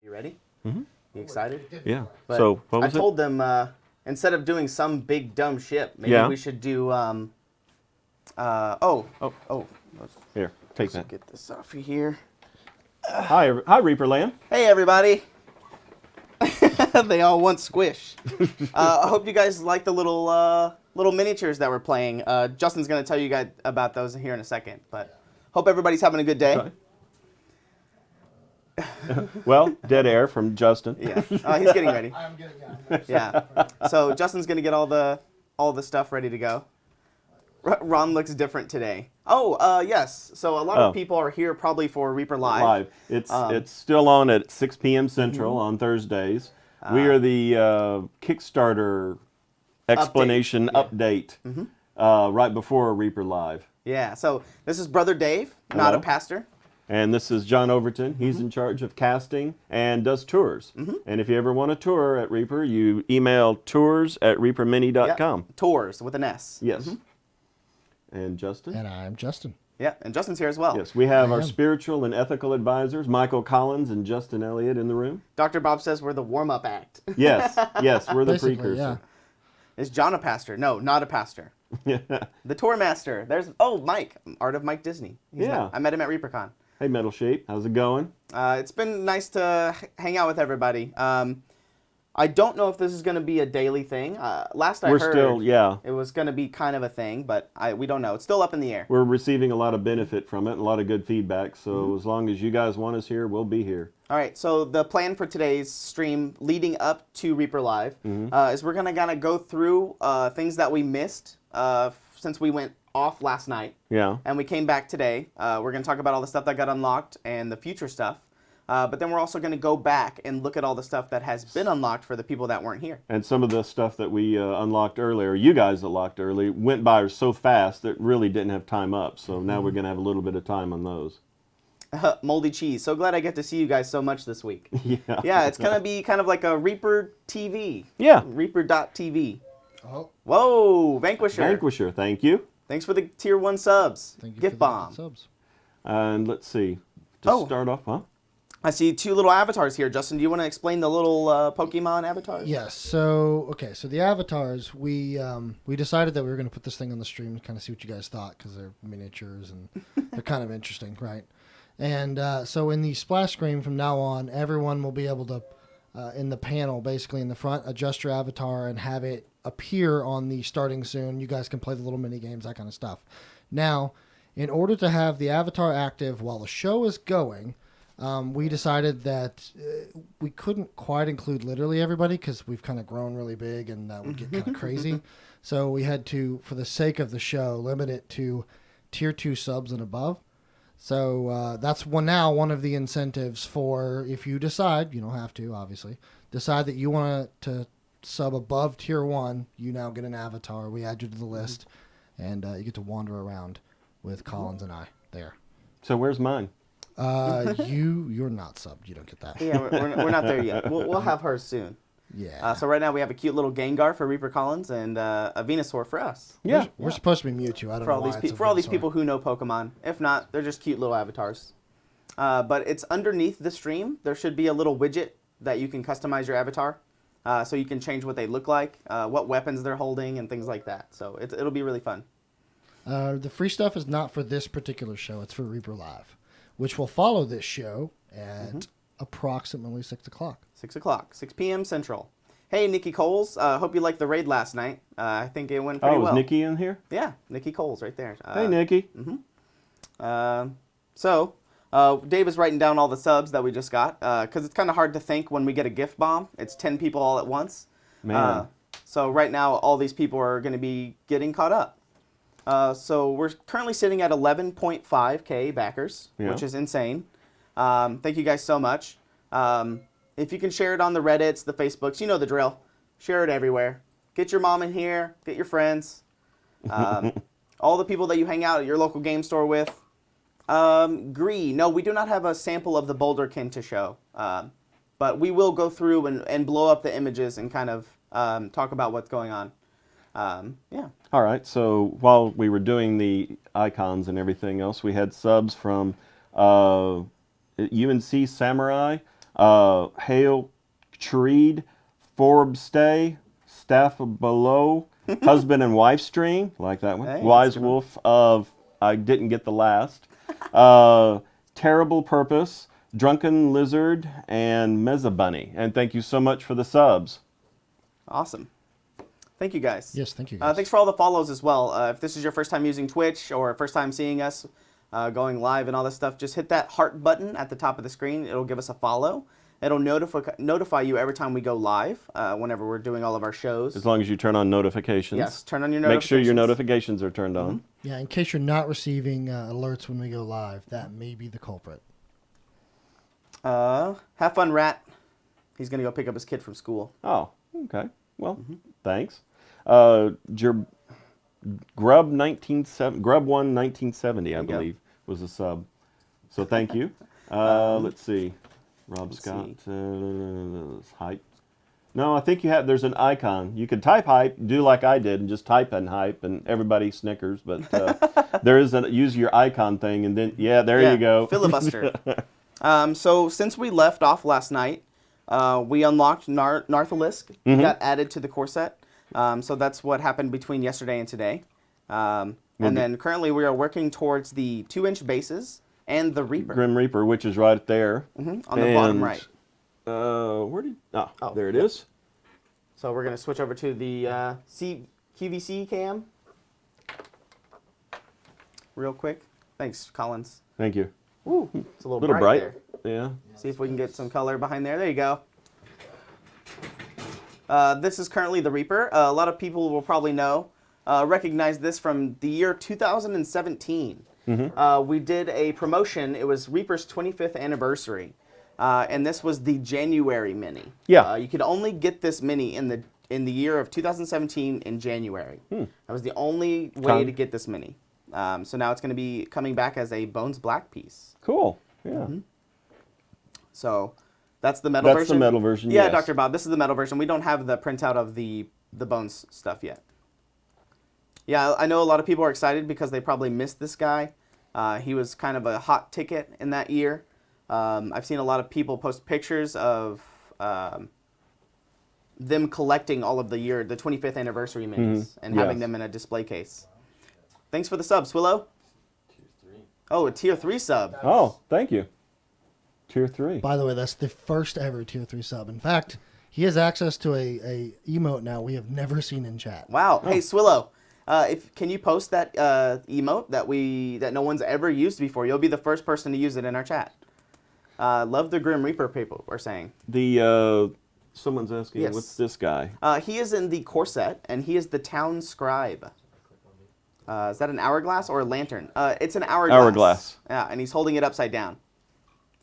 You ready? Mm-hmm. You excited? Yeah. But so what was I told them instead of doing some big dumb ship, maybe we should do. Here, take that. Get this off of here. Hi, Reaperland. Hey, everybody. They all want squish. I hope you guys like the little miniatures that we're playing. Justin's going to tell you guys about those here in a second, but hope everybody's having a good day. Sorry. Well, dead air from Justin. Yeah, he's getting ready. I'm getting Yeah. So Justin's going to get all the stuff ready to go. Ron looks different today. Oh, yes. So a lot of people are here probably for Reaper Live. It's still on at 6 p.m. Central on Thursdays. We are the Kickstarter explanation update right before Reaper Live. Yeah. So this is Brother Dave, not a pastor. And this is John Overton. He's in charge of casting and does tours. And if you ever want a tour at Reaper, you email tours@reapermini.com. Yep. Tours with an S. Yes. And Justin? And I'm Justin. Yeah, and Justin's here as well. Yes, we have our spiritual and ethical advisors, Michael Collins and Justin Elliott, in the room. Dr. Bob says we're the warm-up act. Yes, we're the Basically, precursor. yeah. Is John a pastor? No, not a pastor. The tour master. There's Mike, Art of Mike Disney. I met him at ReaperCon. Hey, Metal Shape, how's it going? It's been nice to hang out with everybody. I don't know if this is going to be a daily thing. Last I heard, it was going to be kind of a thing, but we don't know. It's still up in the air. We're receiving a lot of benefit from it, and a lot of good feedback, so as long as you guys want us here, we'll be here. All right, so the plan for today's stream leading up to Reaper Live is we're going to kind of go through things that we missed since we went off last night. Yeah. And we came back today. We're going to talk about all the stuff that got unlocked and the future stuff. But then we're also going to go back and look at all the stuff that has been unlocked for the people that weren't here. And some of the stuff that we unlocked earlier, you guys unlocked early, went by so fast that really didn't have time up. So now we're going to have a little bit of time on those. Moldy cheese. So glad I get to see you guys so much this week. Yeah. Yeah, it's going to be kind of like a Reaper TV. Yeah. Reaper.tv. Oh. Whoa, Vanquisher. Vanquisher, thank you. Thanks for the tier 1 subs. Thank you Gift for bomb. the subs. And let's see. To start off, I see 2 little avatars here. Justin, do you want to explain the little Pokemon avatars? Yes. So the avatars, we decided that we were going to put this thing on the stream to kind of see what you guys thought, because they're miniatures and they're kind of interesting, right? And so in the splash screen from now on, everyone will be able to, in the panel, basically in the front, adjust your avatar and have it appear on the starting soon. You guys can play the little mini games, that kind of stuff. Now, in order to have the avatar active while the show is going, we decided that we couldn't quite include literally everybody because we've kind of grown really big and that would get kind of crazy. So we had to, for the sake of the show, limit it to tier 2 subs and above. So that's one of the incentives for, if you decide, you don't have to, obviously, decide that you want to sub above tier 1, you now get an avatar. We add you to the list, and you get to wander around with Collins and I there. So where's mine? You're not subbed. You don't get that. Yeah, we're not there yet. We'll have hers soon. Yeah. So right now we have a cute little Gengar for Reaper Collins and a Venusaur for us. Yeah. We're supposed to be Mewtwo. I don't know why for all these people who know Pokemon. If not, they're just cute little avatars. But it's underneath the stream. There should be a little widget that you can customize your avatar. So you can change what they look like, what weapons they're holding, and things like that. So it'll be really fun. The free stuff is not for this particular show. It's for Reaper Live, which will follow this show at approximately 6 o'clock. 6 o'clock, 6 p.m. Central. Hey, Nikki Coles. Hope you liked the raid last night. I think it went pretty well. Oh, is Nikki in here? Yeah, Nikki Coles right there. Hey, Nikki. So, Dave is writing down all the subs that we just got because it's kind of hard to think when we get a gift bomb. It's 10 people all at once. Man. So right now, all these people are going to be getting caught up. So we're currently sitting at 11.5K backers, which is insane. Thank you guys so much. If you can share it on the Reddits, the Facebooks, you know the drill. Share it everywhere. Get your mom in here. Get your friends. All the people that you hang out at your local game store with. Gree. No, we do not have a sample of the Boulderkin to show. But we will go through and blow up the images and kind of talk about what's going on. Yeah. All right. So while we were doing the icons and everything else, we had subs from UNC Samurai, Hail Treed, Forbes Stay, Staff Below, Husband and Wife String, like that one. Hey, Wise that's a good one. Wolf of, I didn't get the last. Terrible Purpose, Drunken Lizard, and Meza Bunny. And thank you so much for the subs. Awesome. Thank you, guys. Yes, thank you, guys. Thanks for all the follows as well. If this is your first time using Twitch or first time seeing us going live and all this stuff, just hit that heart button at the top of the screen. It'll give us a follow. It'll notify you every time we go live, whenever we're doing all of our shows. As long as you turn on notifications. Yes, turn on your Make notifications. sure your notifications are turned on. Yeah, in case you're not receiving alerts when we go live, that may be the culprit. Have fun, Rat. He's going to go pick up his kid from school. Oh, okay. Well, thanks. Grub 1970, I believe, was a sub. So thank you. Let's see. Rob Scott. Hype. No, I think there's an icon. You could type hype, do like I did, and just type in hype, and everybody snickers. But there is use your icon thing, and then, there you go. Filibuster. So since we left off last night, we unlocked Narthalisk. He got added to the core set. So that's what happened between yesterday and today. And then currently we are working towards the 2-inch bases and the Reaper. Grim Reaper, which is right there. On the bottom right. There it is. So we're going to switch over to the QVC cam real quick. Thanks, Collins. Thank you. Ooh, it's a little bright. there. Yeah. See if we can get some color behind there. There you go. This is currently the Reaper. A lot of people will probably recognize this from the year 2017. We did a promotion. It was Reaper's 25th anniversary, and this was the January mini. Yeah. You could only get this mini in the year of 2017 in January. That was the only way to get this mini. So now it's going to be coming back as a Bones Black piece. Cool. Yeah. So that's the metal version. That's the metal version. Yeah, yes. Dr. Bob, this is the metal version. We don't have the printout of the Bones stuff yet. Yeah, I know a lot of people are excited because they probably missed this guy. He was kind of a hot ticket in that year. I've seen a lot of people post pictures of them collecting all of the 25th anniversary minis and having them in a display case. Thanks for the sub, Swillow. Tier 3. Oh, a tier 3 sub. Oh, thank you. Tier 3. By the way, that's the first ever Tier 3 sub. In fact, he has access to a emote now we have never seen in chat. Wow. Hey, Swillow, can you post that emote that no one's ever used before? You'll be the first person to use it in our chat. Love the Grim Reaper people, we're saying. Someone's asking, Yes. what's this guy? He is in the core set, and he is the town scribe. Is that an hourglass or a lantern? It's an hourglass. Hourglass. Yeah, and he's holding it upside down.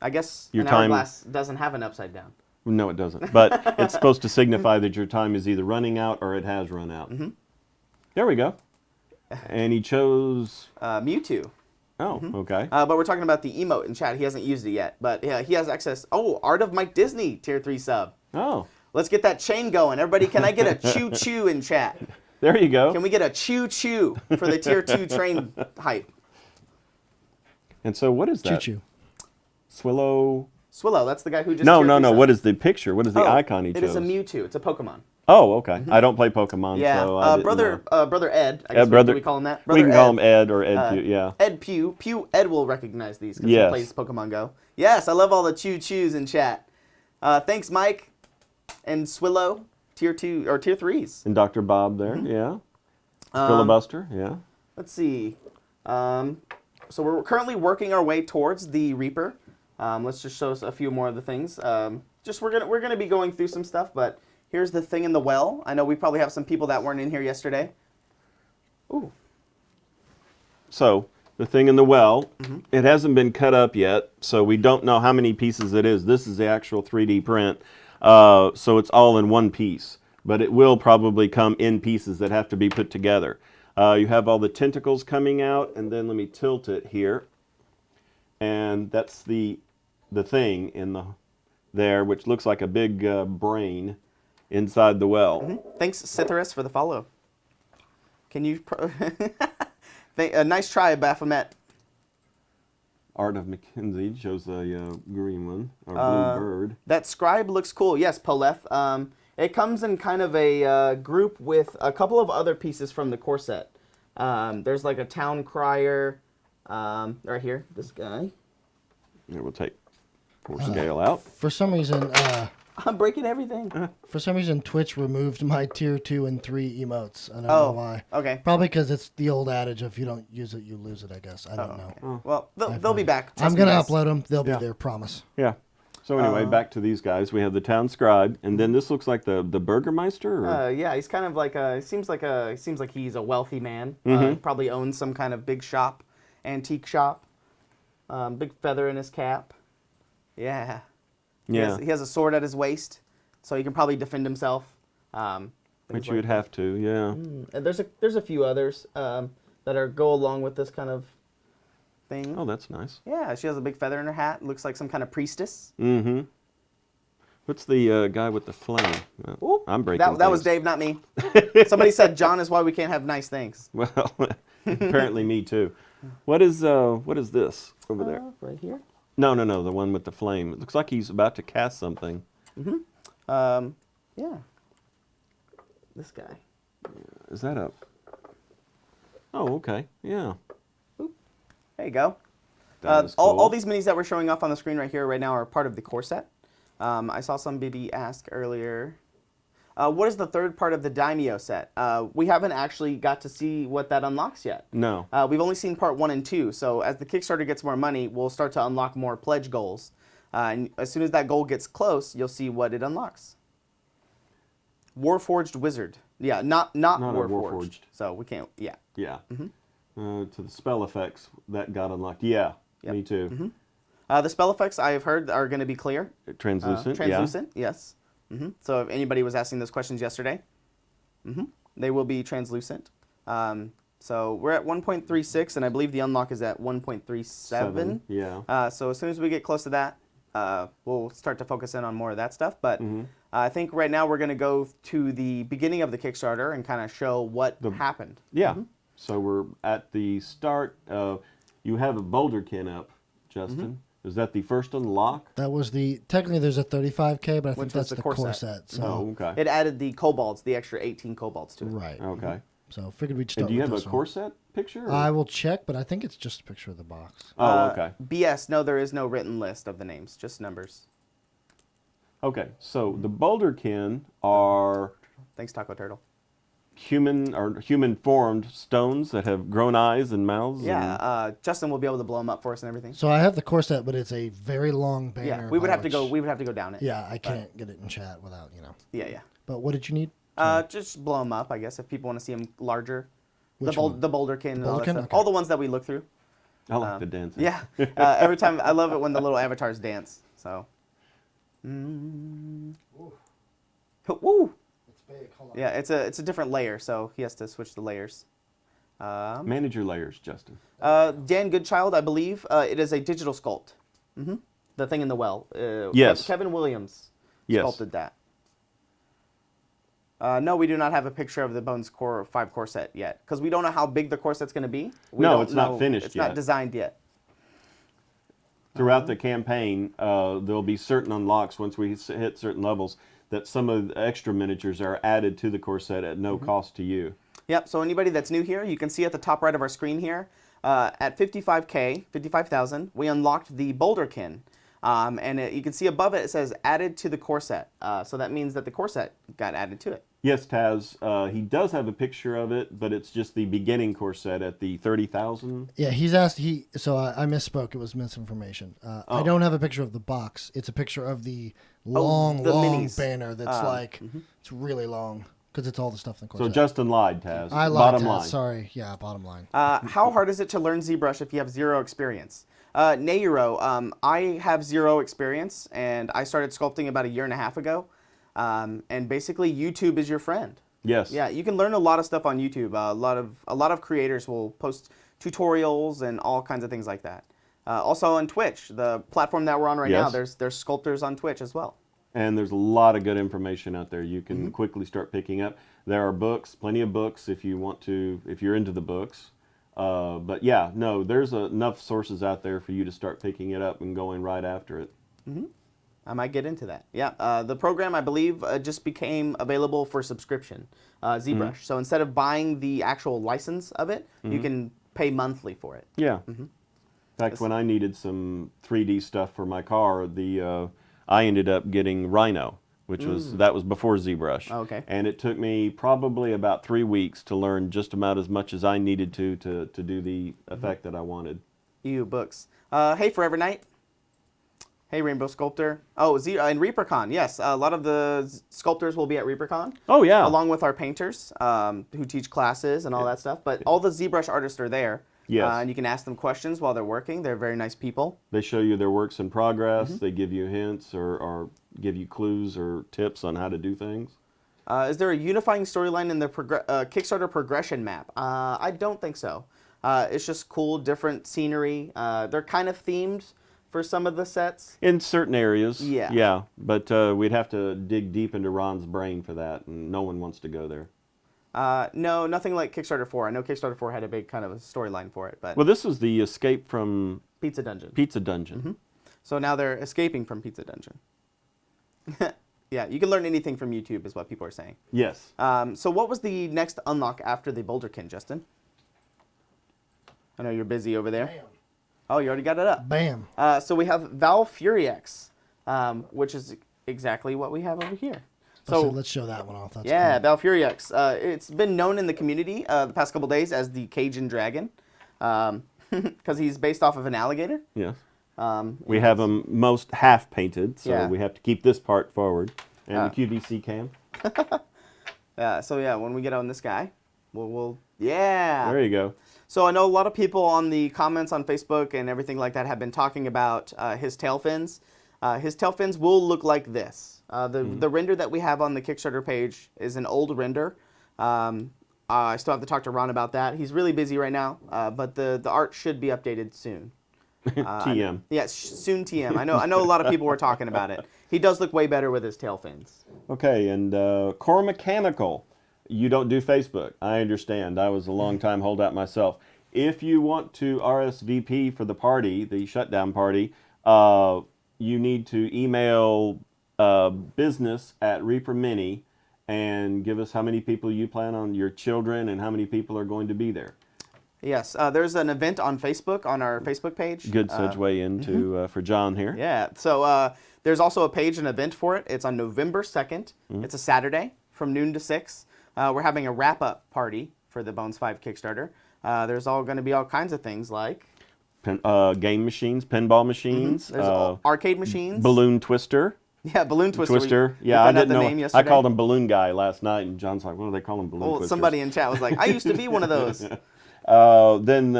I guess Your an time- hourglass doesn't have an upside down. No, it doesn't. But it's supposed to signify that your time is either running out or it has run out. There we go. And he chose... Mewtwo. Oh, okay. But we're talking about the emote in chat. He hasn't used it yet, but yeah, he has access. Oh, Art of Mike Disney, tier 3 sub. Oh, Let's get that chain going. Everybody, can I get a choo-choo in chat? there you go. Can we get a choo-choo for the tier 2 train hype? And so what is that? Choo-choo. Swillow... Swillow, that's the guy who just No. tier 3 subbed. What is the picture? What is the icon he chose? It is a Mewtwo. It's a Pokemon. Oh, okay. I don't play Pokemon, Yeah, so I didn't brother Ed. I know. guess Brother, we call him that. we Brother can call him Ed or Ed Pugh, yeah. Ed Pugh. Ed will recognize these because Yes. he plays Pokemon Go. Yes, I love all the choo-choos in chat. Thanks, Mike and Swillow, tier 2 or tier 3s. And Dr. Bob there, yeah. Filibuster, yeah. Let's see. So we're currently working our way towards the Reaper. Let's just show us a few more of the things. We're gonna be going through some stuff, but here's the thing in the well. I know we probably have some people that weren't in here yesterday. Ooh. So, the thing in the well, it hasn't been cut up yet, so we don't know how many pieces it is. This is the actual 3D print, so it's all in one piece. But it will probably come in pieces that have to be put together. You have all the tentacles coming out, and then let me tilt it here. And that's the thing in there, which looks like a big brain inside the well. Thanks, Cytherus, for the follow. Can you... nice try, Baphomet. Art of Mackenzie shows a green one, or blue bird. That scribe looks cool. Yes, Poleth. It comes in kind of a group with a couple of other pieces from the core set. There's like a town crier right here. This guy. Here, we'll take 4 scale out. For some reason, I'm breaking everything. Twitch removed my tier 2 and 3 emotes. I don't know why. Okay. Probably because it's the old adage: if you don't use it, you lose it. I guess. I don't know. Okay. Well, they'll be back. I'm gonna upload them. They'll be there. Promise. Yeah. So anyway, back to these guys. We have the town scribe, and then this looks like the Burgermeister. Or? Yeah, he's kind of like a. It seems like he's a wealthy man. Probably owns some kind of big shop, antique shop. Big feather in his cap. Yeah. Yeah. He has a sword at his waist, so he can probably defend himself. Which you would have to, yeah. And there's a few others that go along with this kind of thing. Oh, that's nice. Yeah, she has a big feather in her hat. Looks like some kind of priestess. Mm-hmm. What's the guy with the flame? Ooh, I'm breaking that was Dave, not me. Somebody said John is why we can't have nice things. Well, apparently me too. What is this over there? Right here. No, the one with the flame. It looks like he's about to cast something. Mm-hmm. Yeah. This guy. Is that up? Oh, okay. Yeah. Oop. There you go. That is all cool. these minis that we're showing off on the screen right here right now are part of the core set. I saw somebody ask earlier, what is the third part of the Daimyo set? We haven't actually got to see what that unlocks yet. No. We've only seen part 1 and 2, so as the Kickstarter gets more money, we'll start to unlock more pledge goals. And as soon as that goal gets close, you'll see what it unlocks. Warforged Wizard. Yeah, not Warforged. So we can't, yeah. Yeah. To the spell effects, that got unlocked. Yeah, me too. The spell effects I have heard are going to be clear. Translucent, Translucent, yes. So if anybody was asking those questions yesterday, they will be translucent. So we're at 1.36, and I believe the unlock is at 1.37. Yeah. So as soon as we get close to that, we'll start to focus in on more of that stuff. But I think right now we're going to go to the beginning of the Kickstarter and kind of show what happened. Yeah. So we're at the start. You have a Boulderkin up, Justin. Is that the first unlock? That was technically there's a 35K, but I think Which that's was the core set. So. Oh, okay. It added the kobolds, the extra 18 kobolds to it. Right. Okay. So figured we'd And start do you with have a this one. core set picture? Or? I will check, but I think it's just a picture of the box. Oh, okay. BS, no, there is no written list of the names, just numbers. Okay, so the Boulderkin are Thanks, Taco Turtle. human formed stones that have grown eyes and mouths. Yeah, Justin will be able to blow them up for us and everything. So I have the core set, but it's a very long banner. Yeah, we would have to go. which- We would have to go down it. Yeah, I can't get it in chat without Yeah. But what did you need? Just blow them up, I guess, if people want to see them larger. Which one? The Boulderkin and all that Boulderkin? stuff. Okay. All the ones that we look through. I like the dancing. Yeah. Every time, I love it when the little avatars dance. So. Woo! It's big. Hold on. Yeah, it's a different layer, so he has to switch the layers. Manage your layers, Justin. Dan Goodchild, I believe, it is a digital sculpt. The thing in the well. Yes. Kevin Williams Yes. sculpted that. No, we do not have a picture of the Bones Core 5 core set yet, because we don't know how big the core set's going to be. No, it's not finished It's yet. not designed yet. Throughout the campaign, there'll be certain unlocks once we hit certain levels that some of the extra miniatures are added to the core set at no cost to you. Yep, so anybody that's new here, you can see at the top right of our screen here, at 55K, 55,000, we unlocked the Boulderkin. You can see above it says added to the core set. So that means that the core set got added to it. Yes, Taz, he does have a picture of it, but it's just the beginning core set at the 30,000. Yeah, he's asked. So I misspoke. It was misinformation. I don't have a picture of the box. It's a picture of the long minis. banner that's it's really long because it's all the stuff in the core So set. Justin lied, Taz. I lied, Bottom Taz. line. Sorry. Yeah, bottom line. How hard is it to learn ZBrush if you have zero experience? Nayuro, I have zero experience, and I started sculpting about 1.5 years ago. And basically, YouTube is your friend. Yes. Yeah, you can learn a lot of stuff on YouTube. A lot of creators will post tutorials and all kinds of things like that. Also on Twitch, the platform that we're on right now, there's sculptors on Twitch as well. And there's a lot of good information out there you can quickly start picking up. There are books, plenty of books if you want to, if you're into the books. But yeah, no, there's enough sources out there for you to start picking it up and going right after it. I might get into that. Yeah, the program, I believe, just became available for subscription, ZBrush. So instead of buying the actual license of it, you can pay monthly for it. Yeah. In fact, when I needed some 3D stuff for my car, I ended up getting Rhino, which that was before ZBrush. Oh, okay. And it took me probably about 3 weeks to learn just about as much as I needed to do the effect that I wanted. EU books. Hey, Forever Knight. Hey, Rainbow Sculptor. Oh, and ReaperCon. Yes, a lot of the sculptors will be at ReaperCon. Oh, yeah. Along with our painters who teach classes and all that stuff. But all the ZBrush artists are there. Yes. And you can ask them questions while they're working. They're very nice people. They show you their works in progress. They give you hints or give you clues or tips on how to do things. Is there a unifying storyline in the Kickstarter progression map? I don't think so. It's just cool, different scenery. They're kind of themed for some of the sets. In certain areas. Yeah. Yeah, but we'd have to dig deep into Ron's brain for that, and no one wants to go there. No, nothing like Kickstarter 4. I know Kickstarter 4 had a big kind of a storyline for it, but Well, this was the escape from Pizza Dungeon. Pizza Dungeon. So now they're escaping from Pizza Dungeon. Yeah, you can learn anything from YouTube is what people are saying. Yes. So what was the next unlock after the Boulderkin, Justin? I know you're busy over there. Bam. Oh, you already got it up. Bam. So we have Val Fury X, which is exactly what we have over here. So let's show that one off. That's Yeah, cool. Val Fury X. It's been known in the community the past couple days as the Cajun Dragon, because he's based off of an alligator. Yes. We have them most half painted, so Yeah. we have to keep this part forward. And the QVC cam. So yeah, when we get on this guy, yeah. There you go. So I know a lot of people on the comments on Facebook and everything like that have been talking about his tail fins. His tail fins will look like this. The render that we have on the Kickstarter page is an old render. I still have to talk to Ron about that. He's really busy right now, but the art should be updated soon. TM. Yes, soon TM. I know a lot of people were talking about it. He does look way better with his tail fins. Okay, and Core Mechanical. You don't do Facebook. I understand. I was a long time holdout myself. If you want to RSVP for the party, the shutdown party, you need to email business at Reaper Mini and give us how many people you plan on, your children, and how many people are going to be there. Yes, there's an event on Facebook, on our Facebook page. Good segue into for John here. Yeah, so there's also a page, an event for it. It's on November 2nd. It's a Saturday from noon to 6. We're having a wrap-up party for the Bones 5 Kickstarter. There's going to be all kinds of things like... game machines, pinball machines. There's arcade machines. Balloon Twister. Yeah, Balloon Twister. Twister. We Yeah, I found out didn't the know. name I yesterday. called him Balloon Guy last night, and John's like, what do they call him? Balloon Well, Twisters. somebody in chat was like, I used to be one of those. Then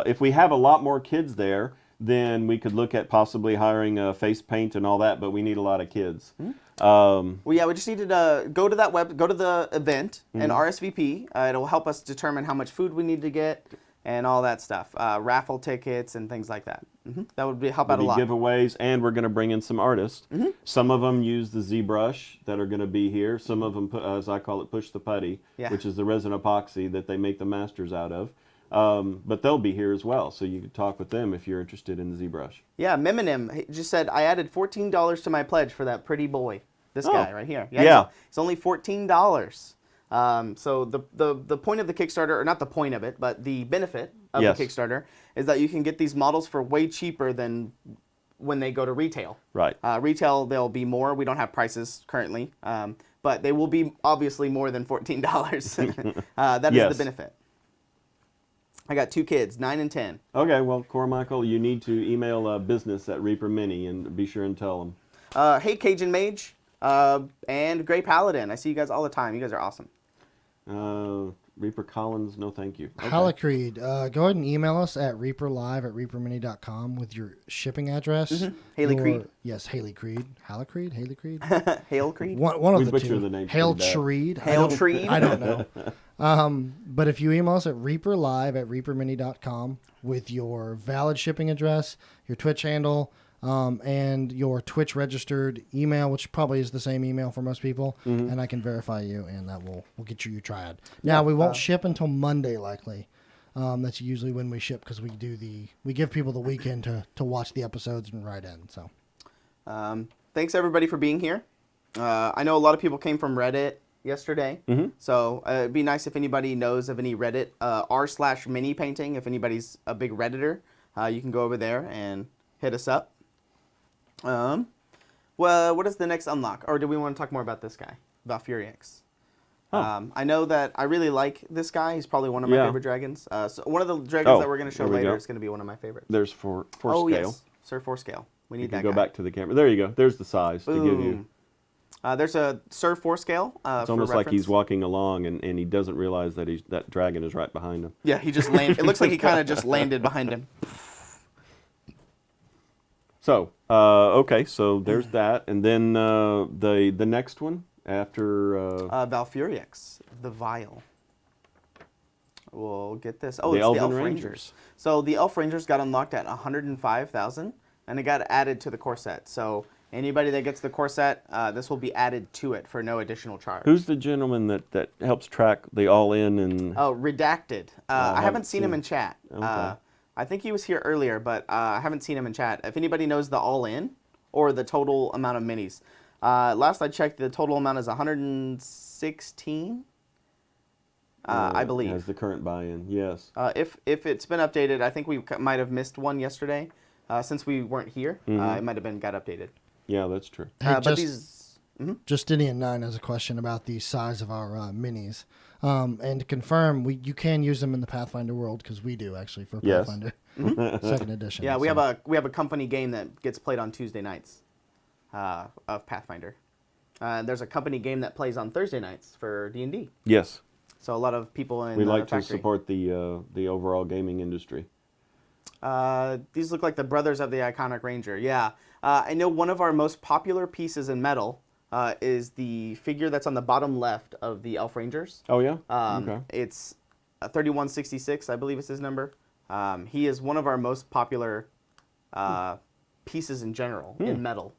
if we have a lot more kids there, then we could look at possibly hiring face paint and all that, but we need a lot of kids. Well, yeah, we just needed to go to the event and RSVP. It'll help us determine how much food we need to get and all that stuff. Raffle tickets and things like that. That would help out a lot. Giveaways, and we're going to bring in some artists. Some of them use the Zbrush that are going to be here. Some of them, as I call it, push the putty, which is the resin epoxy that they make the masters out of. But they'll be here as well, so you can talk with them if you're interested in the Zbrush. Yeah, Miminim just said, I added $14 to my pledge for that pretty boy. This guy right here. Yeah. It's only $14. So the point of the Kickstarter, or not the point of it, but the benefit of the Kickstarter is that you can get these models for way cheaper than when they go to retail. Right. Retail, they'll be more. We don't have prices currently, but they will be obviously more than $14. That is the benefit. I got 2 kids, 9 and 10. Okay, well, Cormichael, you need to email business at Reaper Mini and be sure and tell them. Hey, Cajun Mage and Grey Paladin. I see you guys all the time. You guys are awesome. Reaper Collins, no thank you. Okay. Halacreed, go ahead and email us at reaperlive@reapermini.com with your shipping address. Haley Creed. Yes, Haley Creed. Halacreed? Haley Creed? Hail Creed. One of We the butcher two. the name Hail pretty bad. Treed. Hail Treed. I don't know. But if you email us at reaperlive@reapermini.com with your valid shipping address, your Twitch handle, and your Twitch registered email, which probably is the same email for most people, and I can verify you, and that will get you your triad. Now, we won't ship until Monday, likely. That's usually when we ship because we give people the weekend to watch the episodes and write in. So, thanks everybody for being here. I know a lot of people came from Reddit yesterday, so it'd be nice if anybody knows of any Reddit r/mini painting. If anybody's a big Redditor, you can go over there and hit us up. Well, what is the next unlock? Or do we want to talk more about this guy, Val Fury X? I know that I really like this guy. He's probably one of my favorite dragons. So one of the dragons that we're going to show later is going to be one of my favorites. There's four oh, scale. Yes. Sir 4 scale. We need that go guy. back to the camera. There you go. There's the size to give you. There's a Sir 4 scale. It's almost like he's walking along and he doesn't realize that that dragon is right behind him. Yeah, he just landed. It looks like he kind of just landed behind him. So, okay, so there's that. And then the next one after... Val Fury X, the Vial. We'll get this. Oh, the it's the Elf Elf Rangers. So the Elf Rangers got unlocked at 105,000, and it got added to the core set. So anybody that gets the core set, this will be added to it for no additional charge. Who's the gentleman that helps track the all-in and... Oh, Redacted. I haven't seen him in chat. Okay. I think he was here earlier, but I haven't seen him in chat. If anybody knows the all-in or the total amount of minis. Last I checked, the total amount is 116, I believe. As the current buy-in, yes. If it's been updated, I think we might have missed one yesterday. Since we weren't here, it might have got updated. Yeah, that's true. Hey, but these... Justinian9 has a question about the size of our minis. And to confirm, you can use them in the Pathfinder world because we do actually for Pathfinder 2nd edition. Yeah, we have a company game that gets played on Tuesday nights of Pathfinder. There's a company game that plays on Thursday nights for D&D. Yes. So a lot of people in we like the to support the overall gaming industry. These look like the brothers of the iconic Ranger. Yeah, I know one of our most popular pieces in metal is the figure that's on the bottom left of the Elf Rangers. Oh, yeah? Okay. It's 3166, I believe is his number. He is one of our most popular pieces in general in metal.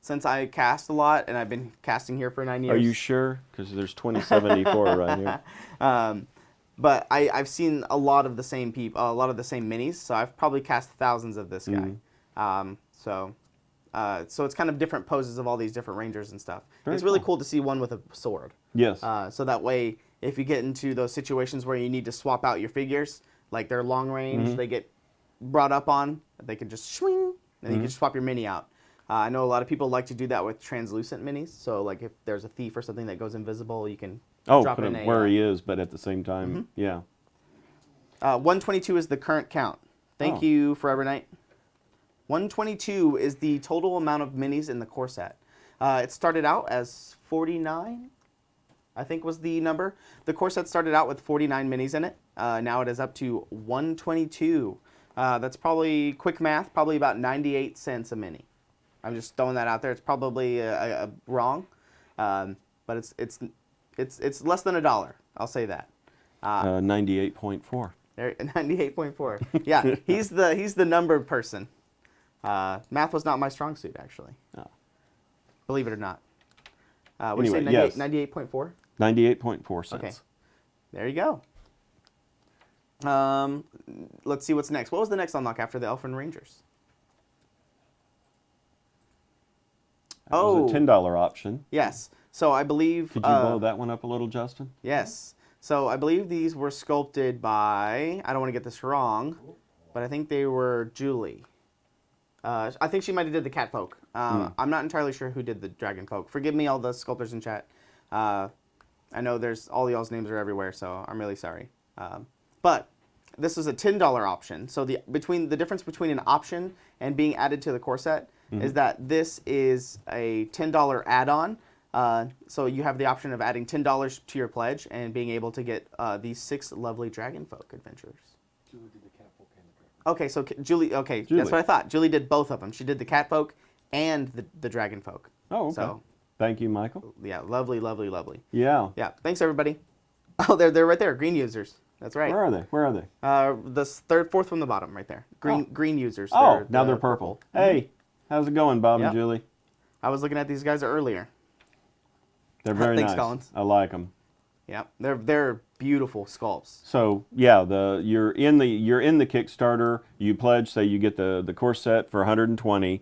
Since I cast a lot, and I've been casting here for 9 years. Are you sure? Because there's 2074 right here. But I've seen a lot of the same people, a lot of the same minis. So I've probably cast thousands of this guy. So it's kind of different poses of all these different Rangers and stuff. It's really cool to see one with a sword. Yes. So that way, if you get into those situations where you need to swap out your figures, like they're long range, they get brought up on, they can just swing, and you can just swap your mini out. I know a lot of people like to do that with translucent minis. So like if there's a thief or something that goes invisible, you can drop put in him where he is, but at the same time, yeah. 122 is the current count. Thank you, Forever Knight. 122 is the total amount of minis in the core set. It started out as 49, I think was the number. The core set started out with 49 minis in it. Now it is up to 122. That's probably, quick math, probably about 98 cents a mini. I'm just throwing that out there. It's probably wrong, but it's less than $1. I'll say that. 98.4. 98.4. Yeah, he's the number person. Math was not my strong suit, actually. Oh. Believe it or not. What did you say, 98.4? 98.4 cents. Okay. There you go. Let's see what's next. What was the next unlock after the Elfin Rangers? It was a $10 option. Yes. So I believe... Could you blow that one up a little, Justin? Yes. So I believe these were sculpted by... I don't want to get this wrong, but I think they were Julie. I think she might have did the cat folk. I'm not entirely sure who did the dragon folk. Forgive me, all the sculptors in chat. I know there's all y'all's names are everywhere, so I'm really sorry. But this is a $10 option. So the difference between an option and being added to the core set is that this is a $10 add-on. So you have the option of adding $10 to your pledge and being able to get these 6 lovely dragon folk adventurers. Julie did the cat folk and the dragon. Okay, so Julie. That's what I thought. Julie did both of them. She did the cat folk and the dragon folk. Oh, okay. So, thank you, Michael. yeah, lovely, lovely, lovely. Yeah. Yeah, thanks everybody. Oh, they're right there. Green users. That's right. Where are they? Where are they? The fourth from the bottom, right there. Green users. Oh, now they're purple. Hey, how's it going, Bob Yep. and Julie? I was looking at these guys earlier. They're very Thanks, nice. Collins. I like them. Yeah, they're beautiful sculpts. So yeah, you're in the Kickstarter. You pledge, say you get the core set for 120.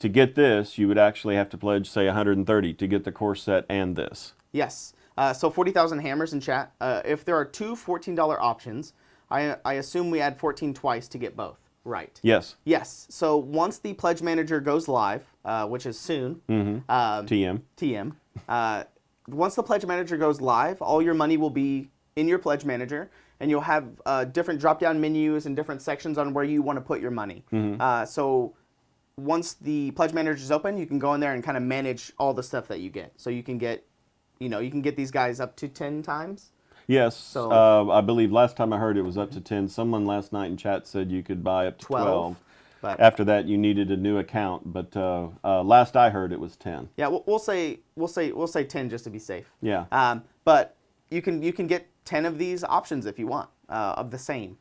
To get this, you would actually have to pledge, say, 130 to get the core set and this. Yes. So 40,000 hammers in chat. If there are two $14 options, I assume we add 14 twice to get both. Right. Yes. Yes. So once the pledge manager goes live, which is soon. TM. Once the pledge manager goes live, all your money will be in your pledge manager, and you'll have different drop-down menus and different sections on where you want to put your money. So once the pledge manager is open, you can go in there and kind of manage all the stuff that you get. So you can get, you can get these guys up to 10 times. Yes. So I believe last time I heard it was up to 10. Someone last night in chat said you could buy up to 12. But after that, you needed a new account. But last I heard, it was 10. yeah, we'll say 10 just to be safe. Yeah. But you can get 10 of these options if you want of the same.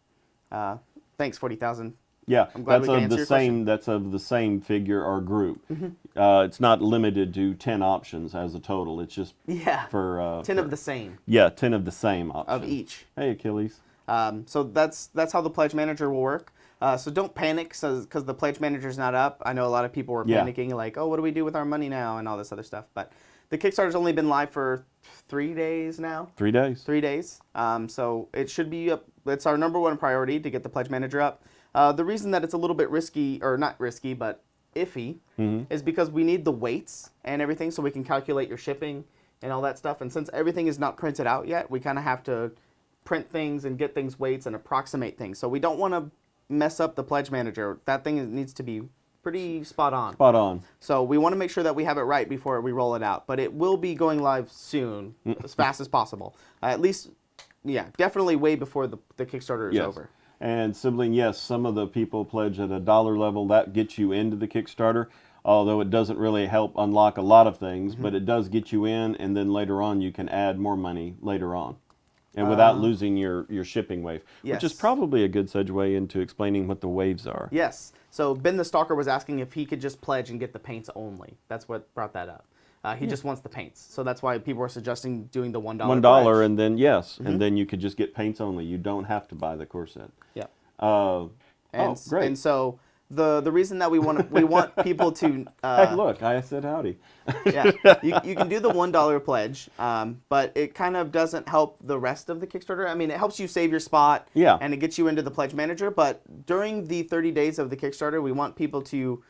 Thanks, 40,000. Yeah, I'm glad we can answer your question. that's of the same figure or group. It's not limited to 10 options as a total. It's just for 10 of the same. Yeah, 10 of the same option. Of each. Hey, Achilles. So that's how the pledge manager will work. So don't panic because the pledge manager's not up. I know a lot of people were panicking, like, oh, what do we do with our money now and all this other stuff. But the Kickstarter's only been live for 3 days now. 3 days. 3 days. So it should be up. It's our number one priority to get the pledge manager up. The reason that it's a little bit risky, or not risky, but iffy, is because we need the weights and everything so we can calculate your shipping and all that stuff. And since everything is not printed out yet, we kind of have to print things and get things weights and approximate things. So we don't want to mess up the pledge manager. That thing needs to be pretty spot on. Spot on. So we want to make sure that we have it right before we roll it out. But it will be going live soon, as fast as possible. At least, definitely way before the Kickstarter is over. And sibling, yes, some of the people pledge at $1 level. That gets you into the Kickstarter, although it doesn't really help unlock a lot of things, but it does get you in, and then later on you can add more money later on. And without losing your shipping wave, which is probably a good segue into explaining what the waves are. Yes. So Ben the Stalker was asking if he could just pledge and get the paints only. That's what brought that up. He just wants the paints. So that's why people are suggesting doing the $1 $1 pledge. and then, and then you could just get paints only. You don't have to buy the core set. Yeah. Great. And so the reason that we want people to hey, look, I said howdy. you can do the $1 pledge, but it kind of doesn't help the rest of the Kickstarter. I mean, it helps you save your spot, and it gets you into the pledge manager. But during the 30 days of the Kickstarter, we want people to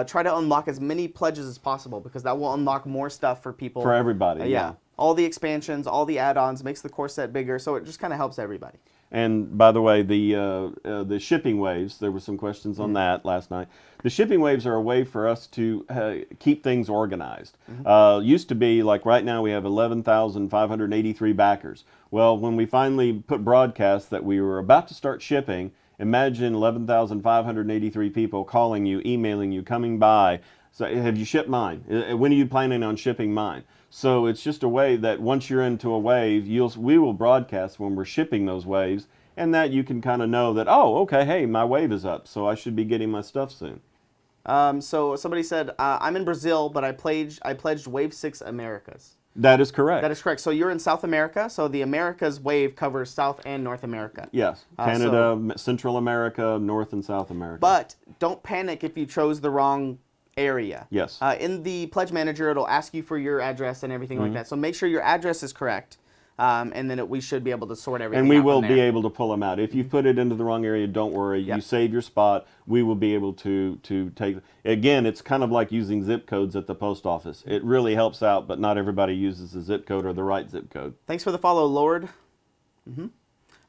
try to unlock as many pledges as possible because that will unlock more stuff for people. For everybody, all the expansions, all the add-ons, makes the core set bigger, so it just kind of helps everybody. And by the way, the shipping waves, there were some questions on that last night. The shipping waves are a way for us to keep things organized. Used to be, like right now we have 11,583 backers. Well, when we finally put broadcast that we were about to start shipping, imagine 11,583 people calling you, emailing you, coming by. So have you shipped mine? When are you planning on shipping mine? So it's just a way that once you're into a wave, we will broadcast when we're shipping those waves, and that you can kind of know that, oh, okay, hey, my wave is up, so I should be getting my stuff soon. So somebody said, I'm in Brazil, but I pledged Wave 6 Americas. That is correct. That is correct. So you're in South America, so the Americas wave covers South and North America. Yes, Canada, Central America, North and South America. But don't panic if you chose the wrong area. Yes. In the pledge manager, it'll ask you for your address and everything like that. So make sure your address is correct, and then we should be able to sort everything out. And we will be able to pull them out. If you put it into the wrong area, don't worry. You save your spot. We will be able to take. Again, it's kind of like using zip codes at the post office. It really helps out, but not everybody uses the zip code or the right zip code. Thanks for the follow, Lord.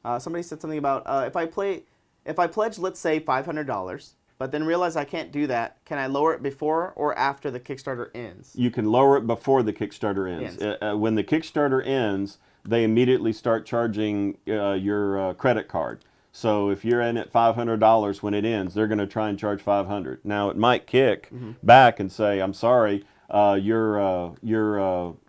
Somebody said something about if I pledge, let's say $500. But then realize I can't do that. Can I lower it before or after the Kickstarter ends? You can lower it before the Kickstarter ends. When the Kickstarter ends, they immediately start charging your credit card. So if you're in at $500 when it ends, they're going to try and charge $500. Now it might kick back and say, "I'm sorry, your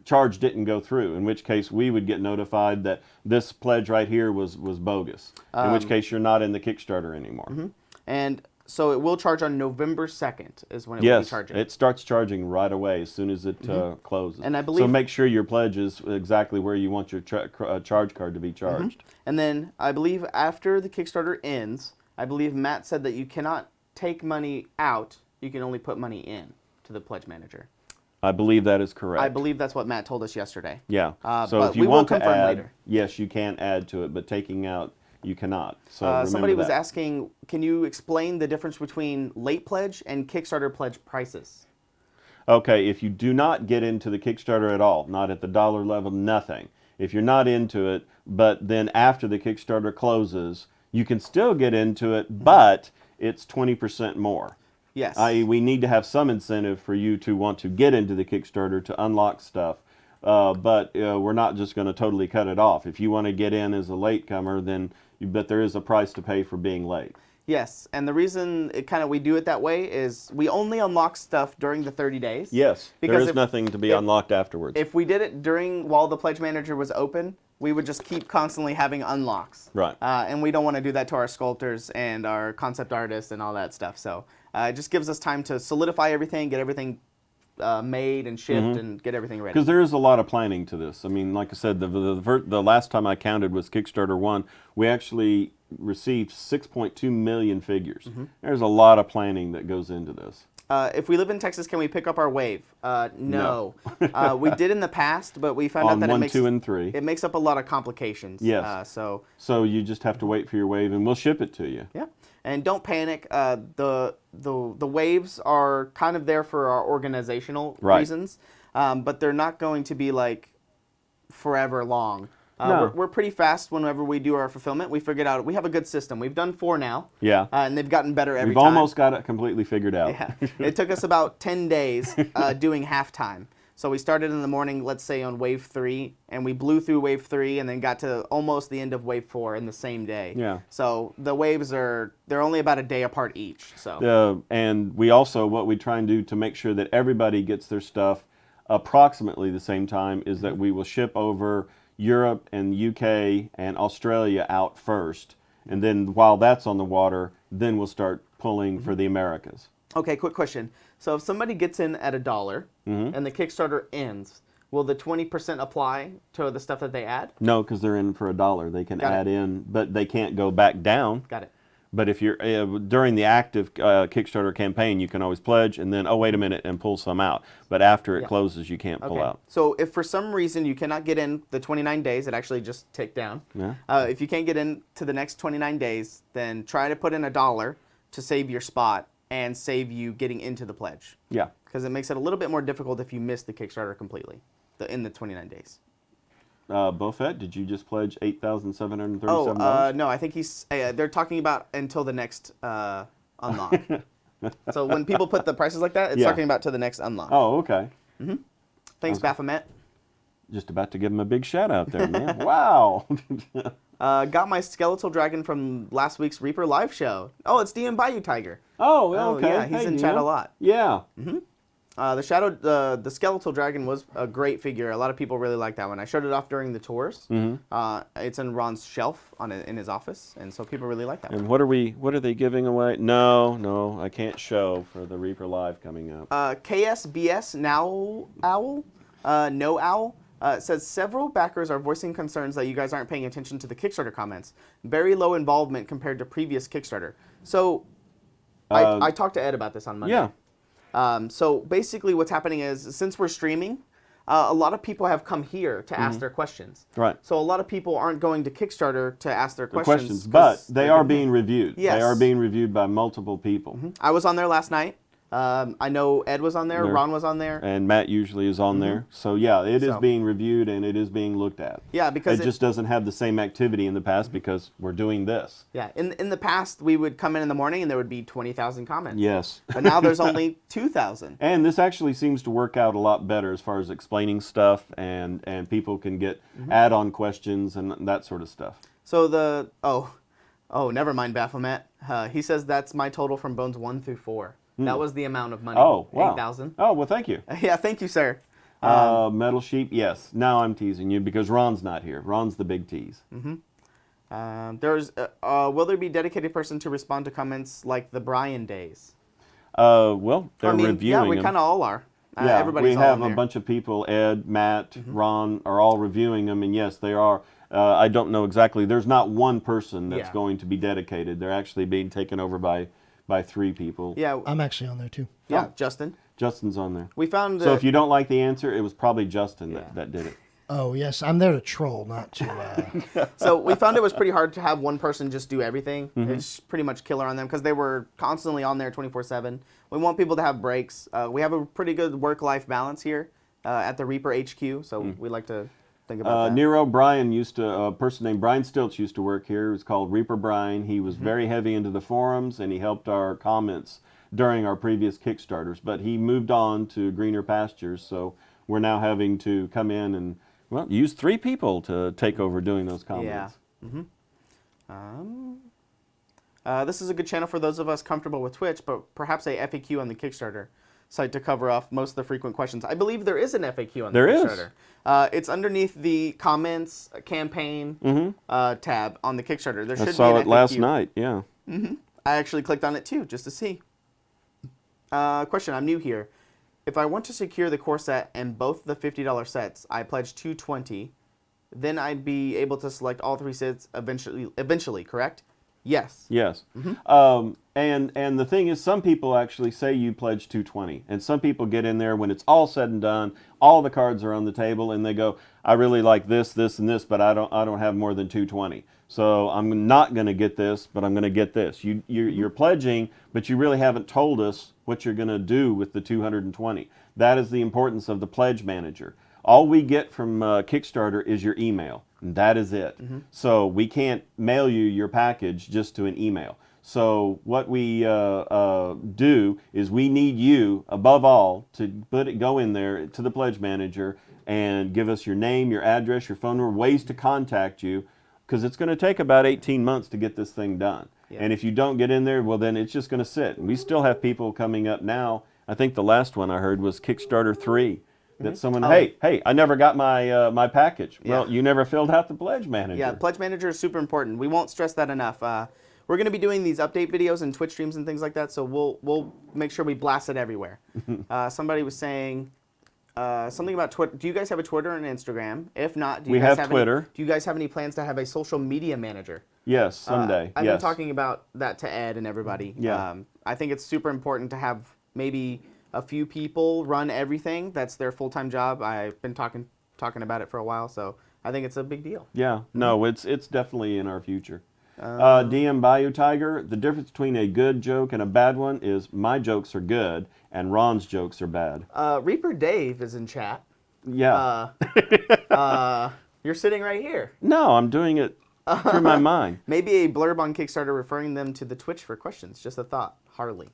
charge didn't go through." In which case we would get notified that this pledge right here was bogus. In which case you're not in the Kickstarter anymore. And So it will charge on November 2nd is when it will be Yes, charging. it starts charging right away as soon as it closes. And I so believe- make sure your pledge is exactly where you want your charge card to be charged. And then I believe after the Kickstarter ends, I believe Matt said that you cannot take money out. You can only put money in to the pledge manager. I believe that is correct. I believe that's what Matt told us yesterday. Yeah. So but if you we will want to confirm add, later. yes, you can add to it, but taking out, you cannot. So remember Somebody was that. asking, can you explain the difference between late pledge and Kickstarter pledge prices? Okay, if you do not get into the Kickstarter at all, not at the dollar level, nothing. If you're not into it, but then after the Kickstarter closes, you can still get into it, but it's 20% more. Yes. I.e., we need to have some incentive for you to want to get into the Kickstarter to unlock stuff. But we're not just going to totally cut it off. If you want to get in as a latecomer, then you bet there is a price to pay for being late. Yes, and the reason we do it that way is we only unlock stuff during the 30 days. Yes, Because there is if- nothing to be unlocked afterwards. If we did it while the pledge manager was open, we would just keep constantly having unlocks. Right. And we don't want to do that to our sculptors and our concept artists and all that stuff. So it just gives us time to solidify everything, get everything made and shipped, and get everything ready. Because there is a lot of planning to this. I mean, like I said, the last time I counted was Kickstarter 1. We actually received 6.2 million figures. There's a lot of planning that goes into this. If we live in Texas, can we pick up our wave? No. We did in the past, but we found out On that 1, 2, and 3. it makes up a lot of complications. Yes. So you just have to wait for your wave, and we'll ship it to you. yeah, and don't panic. The waves are kind of there for our organizational Right. reasons, but they're not going to be like forever long. No. We're pretty fast whenever we do our fulfillment. We figured out we have a good system. We've done 4 now. Yeah. And they've gotten better every We've time. almost got it completely figured out. Yeah. It took us about 10 days doing halftime. So we started in the morning, let's say on wave 3, and we blew through wave 3 and then got to almost the end of wave 4 in the same day. Yeah. So the waves they're only about a day apart each. So And we also, what we try and do to make sure that everybody gets their stuff approximately the same time is that we will ship over Europe and UK and Australia out first. And then while that's on the water, then we'll start pulling for the Americas. okay, quick question. So if somebody gets in at $1 and the Kickstarter ends, will the 20% apply to the stuff that they add? No, because they're in for $1. They can Got it. add in, but they can't go back down. Got it. But if you're during the active Kickstarter campaign, you can always pledge and then, oh, wait a minute, and pull some out. But after it Yeah. closes, you can't pull out. So if for some reason you cannot get in the 29 days, it actually just ticked down. Yeah. If you can't get in to the next 29 days, then try to put in $1 to save your spot and save you getting into the pledge. Yeah. Because it makes it a little bit more difficult if you miss the Kickstarter completely in the 29 days. Beaufet, did you just pledge $8,737? No, I think they're talking about until the next unlock. So when people put the prices like that, it's Yeah. talking about to the next unlock. Oh, okay. Thanks, Baphomet. Just about to give him a big shout out there, man. Wow. Got my skeletal dragon from last week's Reaper live show. Oh, it's DM Bayou Tiger. Oh, Oh, okay. yeah, he's Hey, in chat Neil. a lot. Yeah. The skeletal dragon was a great figure. A lot of people really like that one. I showed it off during the tours. It's in Ron's shelf in his office, and so people really like that one. And what are they giving away? No, I can't show for the Reaper Live coming up. KSBS Now Owl, No Owl, says several backers are voicing concerns that you guys aren't paying attention to the Kickstarter comments. Very low involvement compared to previous Kickstarter. So I talked to Ed about this on Monday. Yeah. So basically what's happening is since we're streaming, a lot of people have come here to ask their questions. Right. So a lot of people aren't going to Kickstarter to ask their The questions. but 'cause they they're are gonna- being reviewed. Yes. They are being reviewed by multiple people. I was on there last night. I know Ed was on there. There. Ron was on there. And Matt usually is on there. So yeah, it is So- being reviewed and it is being looked at. Yeah, because it just doesn't have the same activity in the past because we're doing this. Yeah, in the past we would come in the morning and there would be 20,000 comments. Yes. But now there's only 2,000. And this actually seems to work out a lot better as far as explaining stuff and people can get add-on questions and that sort of stuff. So never mind, Baphomet. He says that's my total from Bones 1 through 4. That was the amount of money. Oh, wow. 8,000. Oh, well, thank you. Yeah, thank you, sir. Metal Sheep, yes. Now I'm teasing you because Ron's not here. Ron's the big tease. Will there be dedicated person to respond to comments like the Brian days? Well, they're reviewing Yeah, we them. kind of all are. Yeah, everybody's we all have in a there. bunch of people, Ed, Matt, Ron, are all reviewing them, and yes, they are. I don't know exactly. There's not one person that's Yeah. going to be dedicated. They're actually being taken over by 3 people. Yeah, I'm actually on there too. yeah, Oh. Justin. Justin's on there. We found So if you don't like the answer, it was probably Justin Yeah. that did it. Oh yes, I'm there to troll, not to. So we found it was pretty hard to have one person just do everything. Mm-hmm. It's pretty much killer on them because they were constantly on there 24/7. We want people to have breaks. We have a pretty good work-life balance here at the Reaper HQ, so we like to think about that. Nero Bryan a person named Brian Stilts used to work here. It was called Reaper Brian. He was very heavy into the forums, and he helped our comments during our previous Kickstarters. But he moved on to greener pastures, so we're now having to come in and, well, use 3 people to take over doing those comments. This is a good channel for those of us comfortable with Twitch, but perhaps a FAQ on the Kickstarter site to cover off most of the frequent questions. I believe there is an FAQ on the There is. Kickstarter. It's underneath the comments campaign tab on the Kickstarter. There should I saw be an it last FAQ. night, yeah. I actually clicked on it too, just to see. Question, I'm new here. If I want to secure the core set and both the $50 sets, I pledge $220, then I'd be able to select all 3 sets eventually, correct? Yes. Yes. And the thing is, some people actually say you pledge $220, and some people get in there when it's all said and done, all the cards are on the table, and they go, I really like this, this, and this, but I don't have more than $220. So I'm not going to get this, but I'm going to get this. You're pledging, but you really haven't told us what you're going to do with the $220. That is the importance of the pledge manager. All we get from Kickstarter is your email, and that is it. So we can't mail you your package just to an email. So what we do is we need you, above all, to go in there to the pledge manager and give us your name, your address, your phone number, ways to contact you, because it's going to take about 18 months to get this thing done. Yeah. And if you don't get in there, well, then it's just going to sit. And we still have people coming up now. I think the last one I heard was Kickstarter 3. That someone, hey, I never got my my package. Well, you never filled out the pledge manager. Yeah, pledge manager is super important. We won't stress that enough. We're going to be doing these update videos and Twitch streams and things like that, so we'll make sure we blast it everywhere. Somebody was saying something about Twitter. Do you guys have a Twitter and Instagram? If not, do you guys have Twitter. Do you guys have any plans to have a social media manager? Yes, someday. I've yes. been talking about that to Ed and everybody. Yeah. I think it's super important to have maybe a few people run everything. That's their full-time job. I've been talking about it for a while, so I think it's a big deal. Yeah, no, it's definitely in our future. DM Bayou Tiger, the difference between a good joke and a bad one is my jokes are good and Ron's jokes are bad. Reaper Dave is in chat. Yeah. You're sitting right here. No, I'm doing it through my mind. Maybe a blurb on Kickstarter referring them to the Twitch for questions. Just a thought. Harley.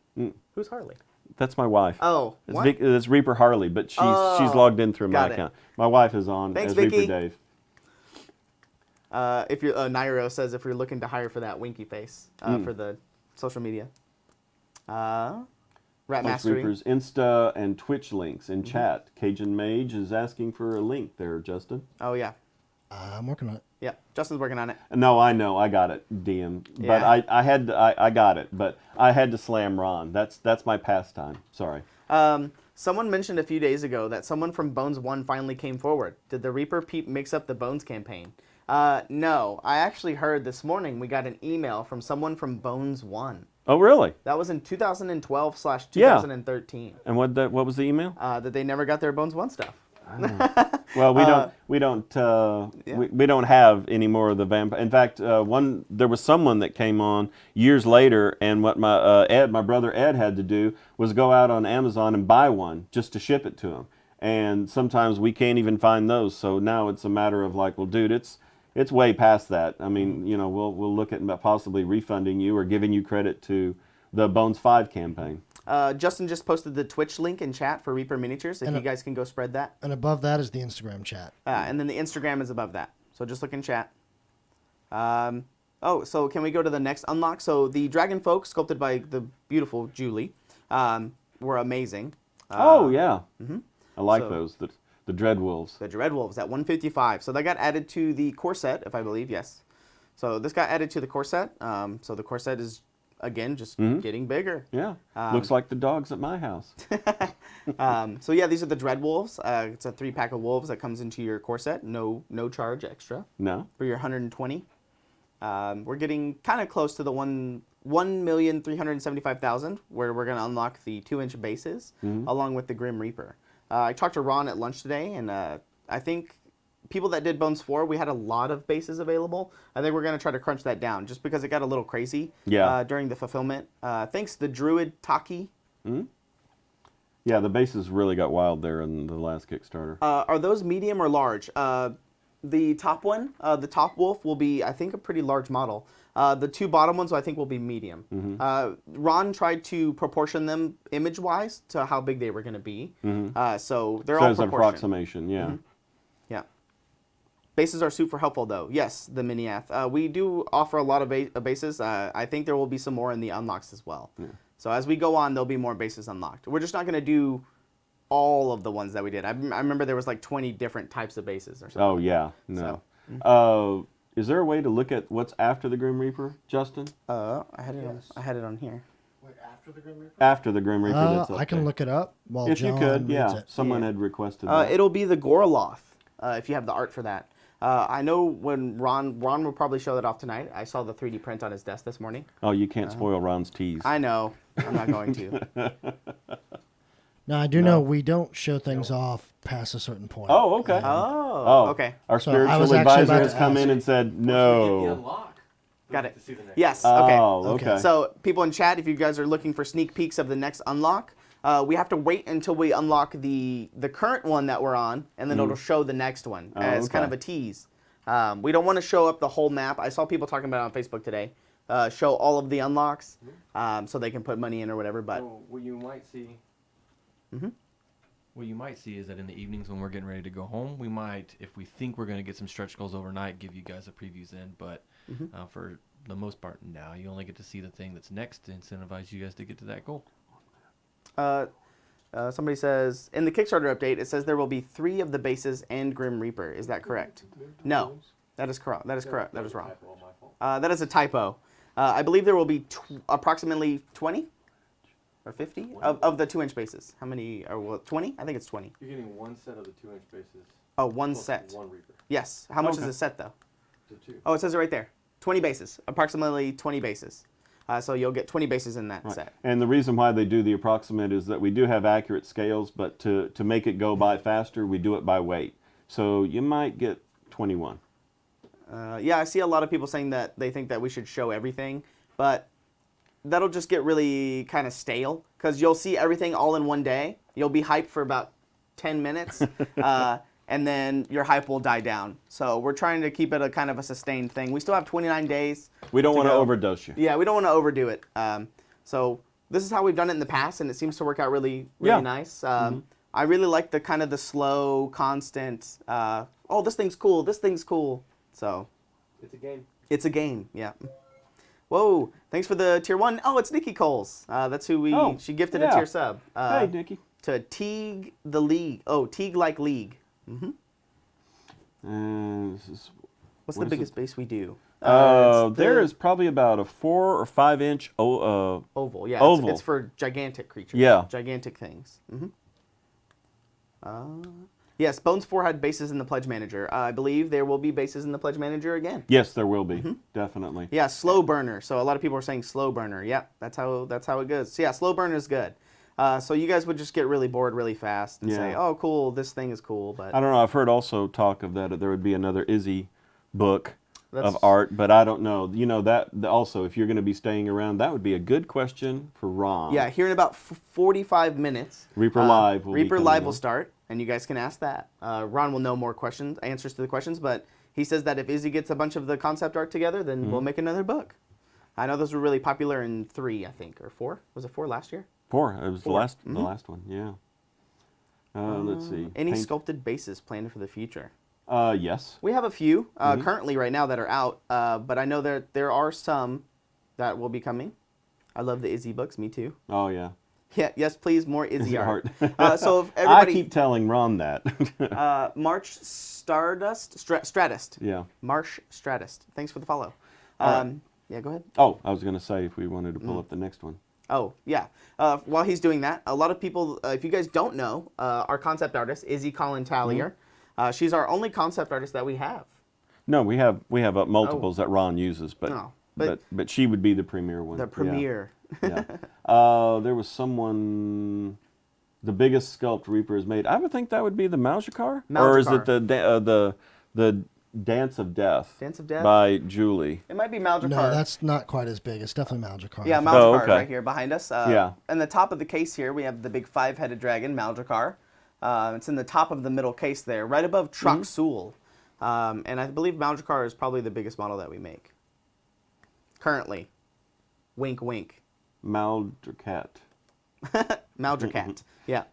Who's Harley? That's my wife. Oh, It's, what? it's Reaper Harley, but she's logged in through my got it. account. My wife is on Thanks, as Vicky. Reaper Dave. If you're Nairo says if you're looking to hire for that winky face for the social media. Rat Most Mastery. Reaper's Insta and Twitch links in chat. Cajun Mage is asking for a link there, Justin. Oh yeah, I'm working on it. yeah. Justin's working on it. No, I know, I got it, DM. But Yeah. I had to, I got it, but I had to slam Ron. That's my pastime. Sorry. Someone mentioned a few days ago that someone from Bones 1 finally came forward. Did the Reaper Peep mix up the Bones campaign? No. I actually heard this morning we got an email from someone from Bones 1. Oh, really? That was in 2012/2013. And what was the email? That they never got their Bones 1 stuff. Well, we don't have any more of the vampire. In fact, there was someone that came on years later, and what my brother Ed had to do was go out on Amazon and buy one just to ship it to him. And sometimes we can't even find those. So now it's a matter of like, well, dude, it's way past that. I mean, we'll look at possibly refunding you or giving you credit to the Bones 5 campaign. Justin just posted the Twitch link in chat for Reaper Miniatures, if you guys can go spread that. And above that is the Instagram chat. And then the Instagram is above that. So just look in chat. So can we go to the next unlock? So the Dragon Folk, sculpted by the beautiful Julie, were amazing. Oh, yeah. I like So- those, the Dreadwolves. The Dreadwolves at 155. So they got added to the core set, if I believe, yes. So this got added to the core set. So the core set is, again, just getting bigger. Yeah. Looks like the dogs at my house. So yeah, these are the Dread Wolves. It's a 3-pack of wolves that comes into your core set. No charge extra No. for your 120. We're getting kind of close to the 1,375,000, where we're going to unlock the 2-inch bases along with the Grim Reaper. I talked to Ron at lunch today, and I think people that did Bones 4, we had a lot of bases available. I think we're going to try to crunch that down just because it got a little crazy during the fulfillment. Thanks to Druid Taki. Yeah, the bases really got wild there in the last Kickstarter. Are those medium or large? The top one, the top wolf, will be, I think, a pretty large model. The 2 bottom ones, I think, will be medium. Ron tried to proportion them image-wise to how big they were going to be. So they're all as an proportioned. approximation, yeah. Yeah. Bases are super helpful, though. Yes, the Miniath. We do offer a lot of bases. I think there will be some more in the unlocks as well. Yeah. So as we go on, there'll be more bases unlocked. We're just not going to do all of the ones that we did. I remember there was like 20 different types of bases or something. Oh, yeah. No. Is there a way to look at what's after the Grim Reaper, Justin? I had it on here. Wait, after the Grim Reaper? After the Grim Reaper that's up I can there. look it up while If John you could, reads yeah. it. Someone had requested that. It'll be the Gorloth, if you have the art for that. I know when Ron will probably show that off tonight. I saw the 3D print on his desk this morning. Oh, you can't spoil Ron's tease. I know. I'm not going to. Now, I do know we don't show things off past a certain point. Oh, okay. Oh, okay. Our So I was spiritual actually advisor about has to come ask. in and said Get the no. unlock. Got We'll it. get to see the next Yes. Oh, Okay. okay. So people in chat, if you guys are looking for sneak peeks of the next unlock, we have to wait until we unlock the current one that we're on, and then it'll show the next one as kind of okay. a tease. We don't want to show up the whole map. I saw people talking about it on Facebook today. Show all of the unlocks so they can put money in or whatever. But So what you might see, what you might see is that in the evenings when we're getting ready to go home, we might, if we think we're going to get some stretch goals overnight, give you guys a previews in. But for the most part, now you only get to see the thing that's next to incentivize you guys to get to that goal. somebody says in the Kickstarter update, it says there will be 3 of the bases and Grim Reaper. Is that correct? No, that is correct. That is correct. That is wrong. That is a typo. I believe there will be approximately 20 or 50 of the 2-inch bases. How many? Or 20? I think it's 20. You're getting one set of the 2-inch bases. Oh, one plus set. One Reaper. Yes. How much is Okay. a set though? The 2. Oh, it says it right there. 20 bases. Approximately 20 bases. So you'll get 20 bases in that set. And the reason why they do the approximate is that we do have accurate scales, but to make it go by faster, we do it by weight. So you might get 21. Yeah, I see a lot of people saying that they think that we should show everything, but that'll just get really kind of stale because you'll see everything all in one day. You'll be hyped for about 10 minutes, and then your hype will die down. So we're trying to keep it a kind of a sustained thing. We still have 29 days. We don't want to go. overdose you. Yeah, we don't want to overdo it. So this is how we've done it in the past, and it seems to work out really Yeah. nice. I really like the kind of the slow, constant, oh, this thing's cool, this thing's cool. So It's a game. it's a game, yeah. Whoa, thanks for the tier 1. Oh, it's Nikki Coles. That's who she gifted a yeah. tier sub. Hey, Nikki. To Teague the League. Oh, Teague like League. This is, What's What the is biggest base we do? there is probably about a 4 or 5 inch oval. Yeah, oval. It's for gigantic creatures. Yeah. Gigantic things. Yes, Bones 4 had bases in the Pledge Manager. I believe there will be bases in the Pledge Manager again. Yes, there will be. Definitely. Yeah, slow burner. So a lot of people are saying slow burner. Yep, that's how it goes. So yeah, slow burner is good. So you guys would just get really bored really fast and say, Yeah. "Oh, cool, this thing is cool." But I don't know. I've heard also talk of that there would be another Izzy book That's- of art, but I don't know. You know that also, if you're going to be staying around, that would be a good question for Ron. yeah, here in about 45 minutes, Reaper Live will be Reaper coming Live on. will start, and you guys can ask that. Ron will know more answers to the questions, but he says that if Izzy gets a bunch of the concept art together, then we'll make another book. I know those were really popular in 3, I think, or 4. Was it 4 last year? 4. It was 4. the last one. Yeah. Let's see. Any Paint- sculpted bases planned for the future? Yes. We have a few currently right now that are out, but I know there are some that will be coming. I love the Izzy books, me too. Oh yeah. Yeah, yes, please, more Izzy art. art. So if I everybody, keep telling Ron that. March Stratist. Yeah. Marsh Stratist. Thanks for the follow. All right. Yeah, go ahead. Oh, I was going to say if we wanted to pull up the next one. Oh, yeah. While he's doing that, a lot of people, if you guys don't know, our concept artist, Izzy Collin Tallier, she's our only concept artist that we have. No, we have multiples that Ron uses, but, Oh, but she would be the premier one. The premier. Yeah. There was someone. The biggest sculpt Reaper has made. I would think that would be the Maljakar, or is it the Dance of Death? Dance of Death by Julie. It might be Maljakar. No, that's not quite as big. It's definitely Maljakar. Yeah, Maljakar Oh, okay. right here behind us. Yeah. In the top of the case here, we have the big 5-headed dragon, Maljakar. It's in the top of the middle case there, right above Troxul. And I believe Maljakar is probably the biggest model that we make. Currently. Wink, wink. Maldracat. Maldracat. Yeah.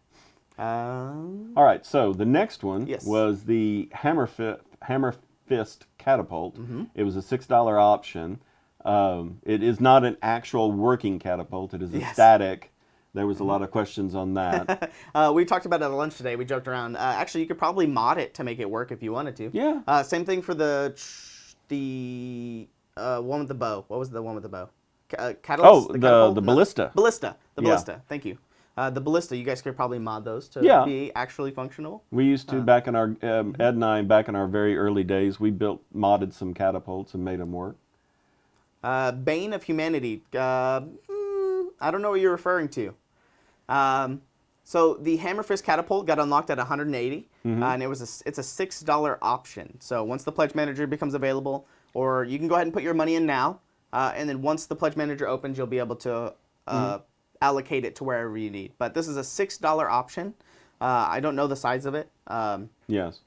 All right, so the next one Yes. was the Hammer Fist Catapult. It was a $6 option. It is not an actual working catapult. It is a static. There was a lot of questions on that. We talked about it at lunch today. We joked around. Actually, you could probably mod it to make it work if you wanted to. Yeah. Same thing for the one with the bow. What was the one with the bow? Catalyst? The catapult? Ballista. Ballista. The Yeah. Ballista. Thank you. The Ballista, you guys could probably mod those to be actually functional. We used to back in our Ed and I back in our very early days. We modded some catapults and made them work. Bane of Humanity. I don't know what you're referring to. So the Hammer Fist Catapult got unlocked at 180, and it's a $6 option. So once the Pledge Manager becomes available, or you can go ahead and put your money in now, and then once the Pledge Manager opens, you'll be able to allocate it to wherever you need. But this is a $6 option. I don't know the size of it. Yes.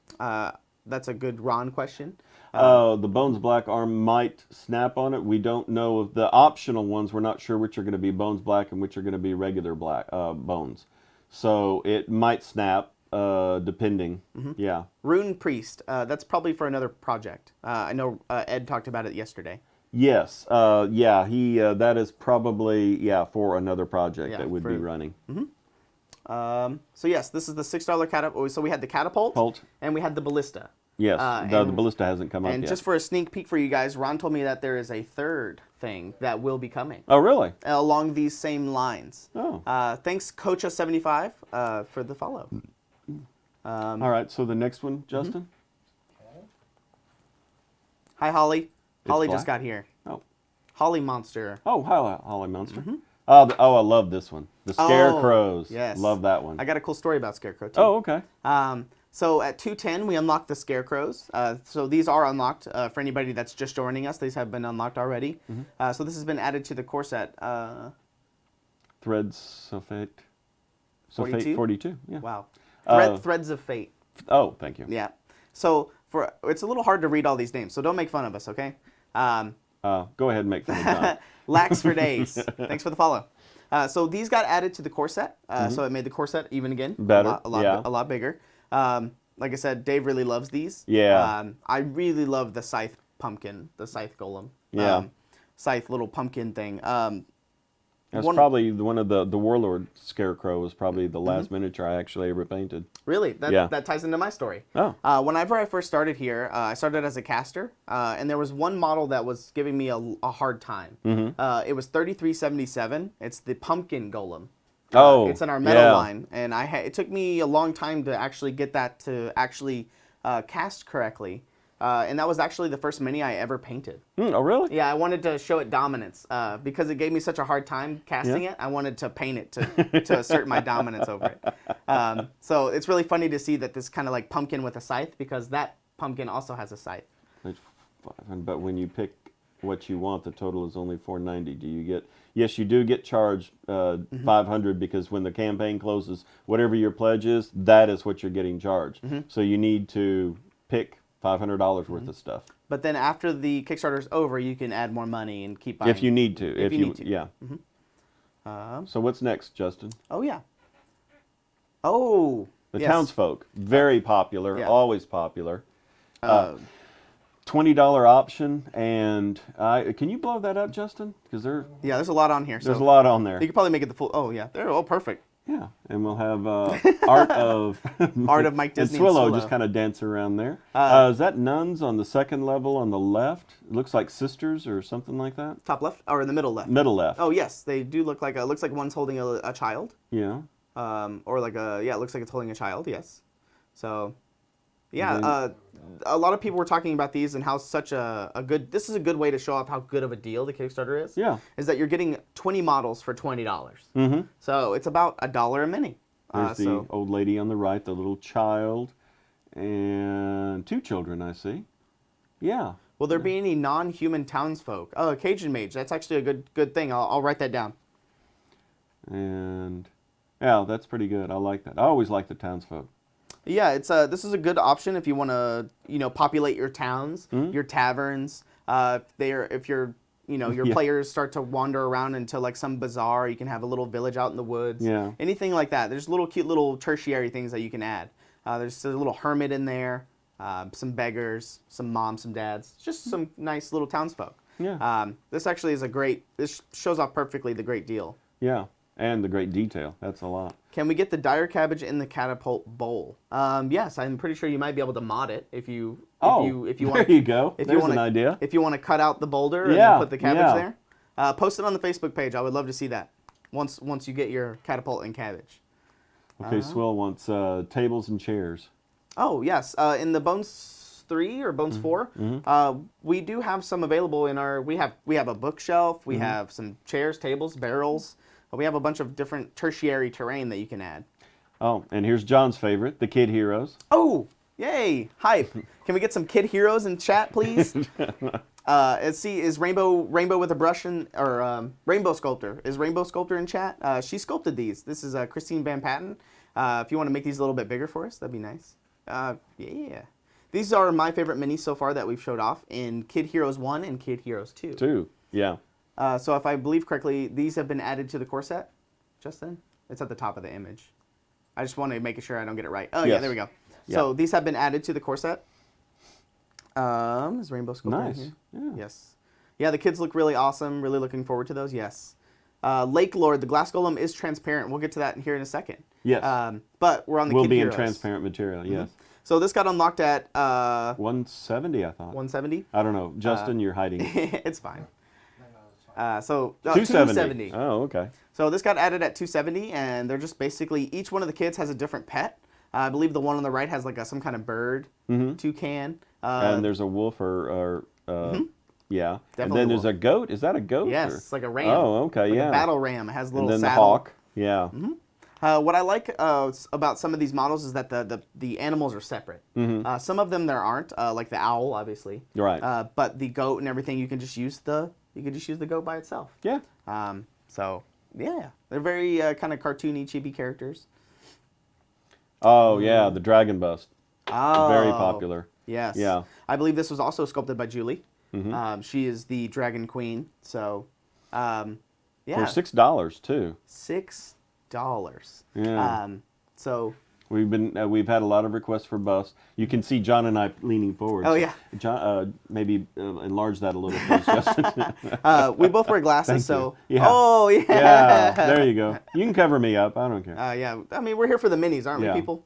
That's a good Ron question. The Bones Black arm might snap on it. We don't know if the optional ones. We're not sure which are going to be Bones Black and which are going to be regular black bones. So it might snap, depending. Yeah. Rune Priest. That's probably for another project. I know Ed talked about it yesterday. Yes. Yeah. He. That is probably for another project that would be running. So yes, this is the $6 catapult. So we had the catapult, and we had the ballista. Yes, the ballista hasn't come up and yet. just for a sneak peek for you guys, Ron told me that there is a third thing that will be coming. Oh, really? Along these same lines. Oh. Thanks, Kocha75, for the follow. All right, so the next one, Justin? Hi, Holly. Holly black? just got here. Oh. Holly Monster. Oh, hi, Holly Monster. I love this one. The Scarecrows. Yes. Love that one. I got a cool story about Scarecrow, too. Oh, okay. So at 210, we unlocked the Scarecrows. So these are unlocked for anybody that's just joining us. These have been unlocked already. So this has been added to the core set. Threads of Fate. 42? 42, yeah. Wow. Threads of Fate. Oh, thank you. Yeah. So it's a little hard to read all these names, so don't make fun of us, okay? Go ahead and make fun of John. Lax for days. Thanks for the follow. So these got added to the core set, so it made the core set even again. Better, A lot bigger. Like I said, Dave really loves these. Yeah. I really love the Scythe Pumpkin, the Scythe Golem. Yeah. Scythe little pumpkin thing. That's probably one of the Warlord Scarecrow was probably the last miniature I actually ever painted. Really? That ties into my story. Oh. Whenever I first started here, I started as a caster, and there was one model that was giving me a hard time. It was 3377. It's the Pumpkin Golem. It's in our metal line, and it took me a long time to actually get that to actually cast correctly. And that was actually the first mini I ever painted. Oh, really? Yeah, I wanted to show it dominance because it gave me such a hard time casting it. I wanted to paint it to assert my dominance over it. So it's really funny to see that this kind of like pumpkin with a scythe, because that pumpkin also has a scythe. But when you pick what you want, the total is only $490. Do you get? Yes, you do get charged $500 because when the campaign closes, whatever your pledge is, that is what you're getting charged. So you need to pick $500 worth of stuff. But then after the Kickstarter's over, you can add more money and keep buying. If you need to. If you need to. Yeah. So what's next, Justin? Oh, yeah. Oh, The yes. Townsfolk. Very popular. Yeah. Always popular. $20 option, and can you blow that up, Justin? Because Yeah, there's a lot on here. there's so a lot on there. You could probably make it the full. Oh yeah, they're all perfect. Yeah, and we'll have art of Art of Mike Disney and and Swillow Swillow. just kind of dance around there. Is that nuns on the second level on the left? It looks like sisters or something like that. Top left or in the middle left? Middle left. Oh yes, they do look like looks like one's holding a child. Yeah. Or like it looks like it's holding a child. Yes. So, yeah. And A lot of people were talking about these and how such a good. This is a good way to show off how good of a deal the Kickstarter is. Yeah. Is that you're getting 20 models for $20. Mm-hmm. So it's about $1 a mini. There's the old lady on the right, the little child, and 2 children, I see. Yeah. Will there be any non-human townsfolk? Oh, a Cajun mage. That's actually a good thing. I'll write that down. And yeah, that's pretty good. I like that. I always like the townsfolk. Yeah, it's this is a good option if you want to populate your towns, your taverns. If your your Yeah. players start to wander around into like some bazaar, you can have a little village out in the woods. Yeah. Anything like that. There's little cute little tertiary things that you can add. There's a little hermit in there, some beggars, some moms, some dads, just some nice little townsfolk. Yeah. This actually is this shows off perfectly the great deal. Yeah. And the great detail. That's a lot. Can we get the dire cabbage in the catapult bowl? Yes, I'm pretty sure you might be able to mod it if you There want. you go. If There's you want an idea. If you want to cut out the boulder and Yeah, then put the cabbage yeah. there, post it on the Facebook page. I would love to see that. Once you get your catapult and cabbage. Okay, Swill wants tables and chairs. Oh yes, in the Bones 3 or Bones 4, we do have some available in our. We have a bookshelf. We have some chairs, tables, barrels. We have a bunch of different tertiary terrain that you can add. Oh, and here's John's favorite, the Kid Heroes. Oh, yay! Hype. Can we get some kid heroes in chat, please? Let's see. Is Rainbow with a brush or Rainbow Sculptor? Is Rainbow Sculptor in chat? She sculpted these. This is Christine Van Patten. If you want to make these a little bit bigger for us, that'd be nice. Yeah. These are my favorite minis so far that we've showed off in Kid Heroes 1 and Kid Heroes 2. 2, yeah. So if I believe correctly, these have been added to the core set. Justin? It's at the top of the image. I just want to make sure I don't get it right. Oh, yeah, Yes. there we go. Yeah. So these have been added to the core set. Is Rainbow Sculptor Nice. here? Yeah. Yes. Yeah, the kids look really awesome. Really looking forward to those. Yes. Lake Lord, the glass golem is transparent. We'll get to that here in a second. Yes. But we're on the Will Kid be Heroes. in transparent material, yes. So this got unlocked at 170, I thought. 170. I don't know. Justin, you're hiding. It's fine. So 270. Oh, okay. So this got added at 270, and they're just basically each one of the kids has a different pet. I believe the one on the right has like some kind of bird, toucan. And there's a wolf or yeah. Definitely and then there's wolf. a goat. Is that a goat? Yes, or- it's like a ram. Oh, okay, Like yeah. a battle ram. It has a little and then saddle. the hawk. Yeah. What I like about some of these models is that the animals are separate. Some of them there aren't, like the owl, obviously. Right. But the goat and everything, you can just use the goat by itself. Yeah. So yeah, they're very kind of cartoony, chibi characters. Oh, yeah, the dragon bust. Oh, Very popular. Yes. Yeah. I believe this was also sculpted by Julie. She is the dragon queen. So, yeah. For $6 too. $6. Yeah. So. We've had a lot of requests for busts. You can see John and I leaning forward. Oh, so yeah. John, maybe enlarge that a little, please, Justin. We both wear glasses, Thank so. you. Yeah. Oh yeah. Yeah, there you go. You can cover me up. I don't care. Yeah. I mean, we're here for the minis, aren't Yeah. we, people?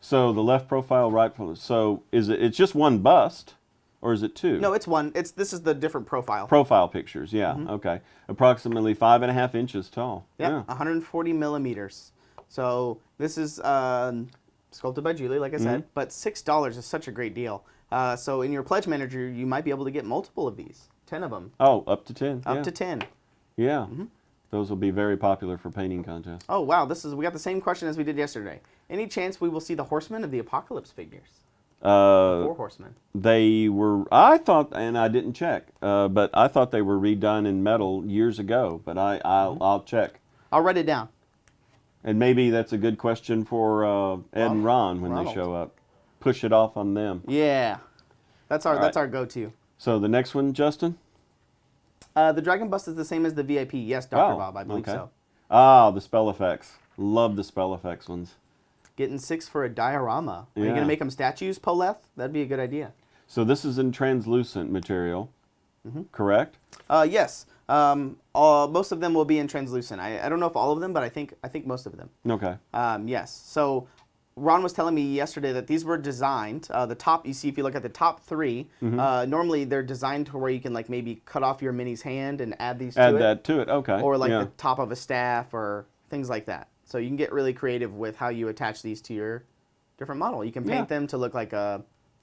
So the left profile, right profile. So it's just one bust, or is it 2? No, it's one. This is the different profile. Profile pictures. Yeah. Okay. Approximately 5.5 inches tall. Yep, Yeah. 140 millimeters. So this is sculpted by Julie, like I said, but $6 is such a great deal. So in your pledge manager, you might be able to get multiple of these, 10 of them, Oh, up to 10. up yeah. to 10. Yeah. Those will be very popular for painting contests. Oh wow, we got the same question as we did yesterday. Any chance we will see the Horsemen of the Apocalypse figures? 4 horsemen. They were, I thought, and I didn't check, but I thought they were redone in metal years ago, but I'll check. I'll write it down. And maybe that's a good question for Ed and Ron when Ronald. they show up. Push it off on them. Yeah, that's right. our go-to. So the next one, Justin? The Dragon Bust is the same as the VIP. Yes, Dr. Oh, Bob, I believe okay. so. Ah, the spell effects. Love the spell effects ones. Getting 6 for a diorama. Are you Yeah. gonna make them statues, Poleth? That'd be a good idea. So this is in translucent material, correct? Yes. Most of them will be in translucent. I don't know if all of them, but I think most of them. Okay. Yes. So Ron was telling me yesterday that these were designed. The top, you see, if you look at the top three, normally they're designed to where you can like maybe cut off your mini's hand and add these to Add it. that to it. Okay. Or like yeah. the top of a staff or things like that. So you can get really creative with how you attach these to your different model. You can paint them to look like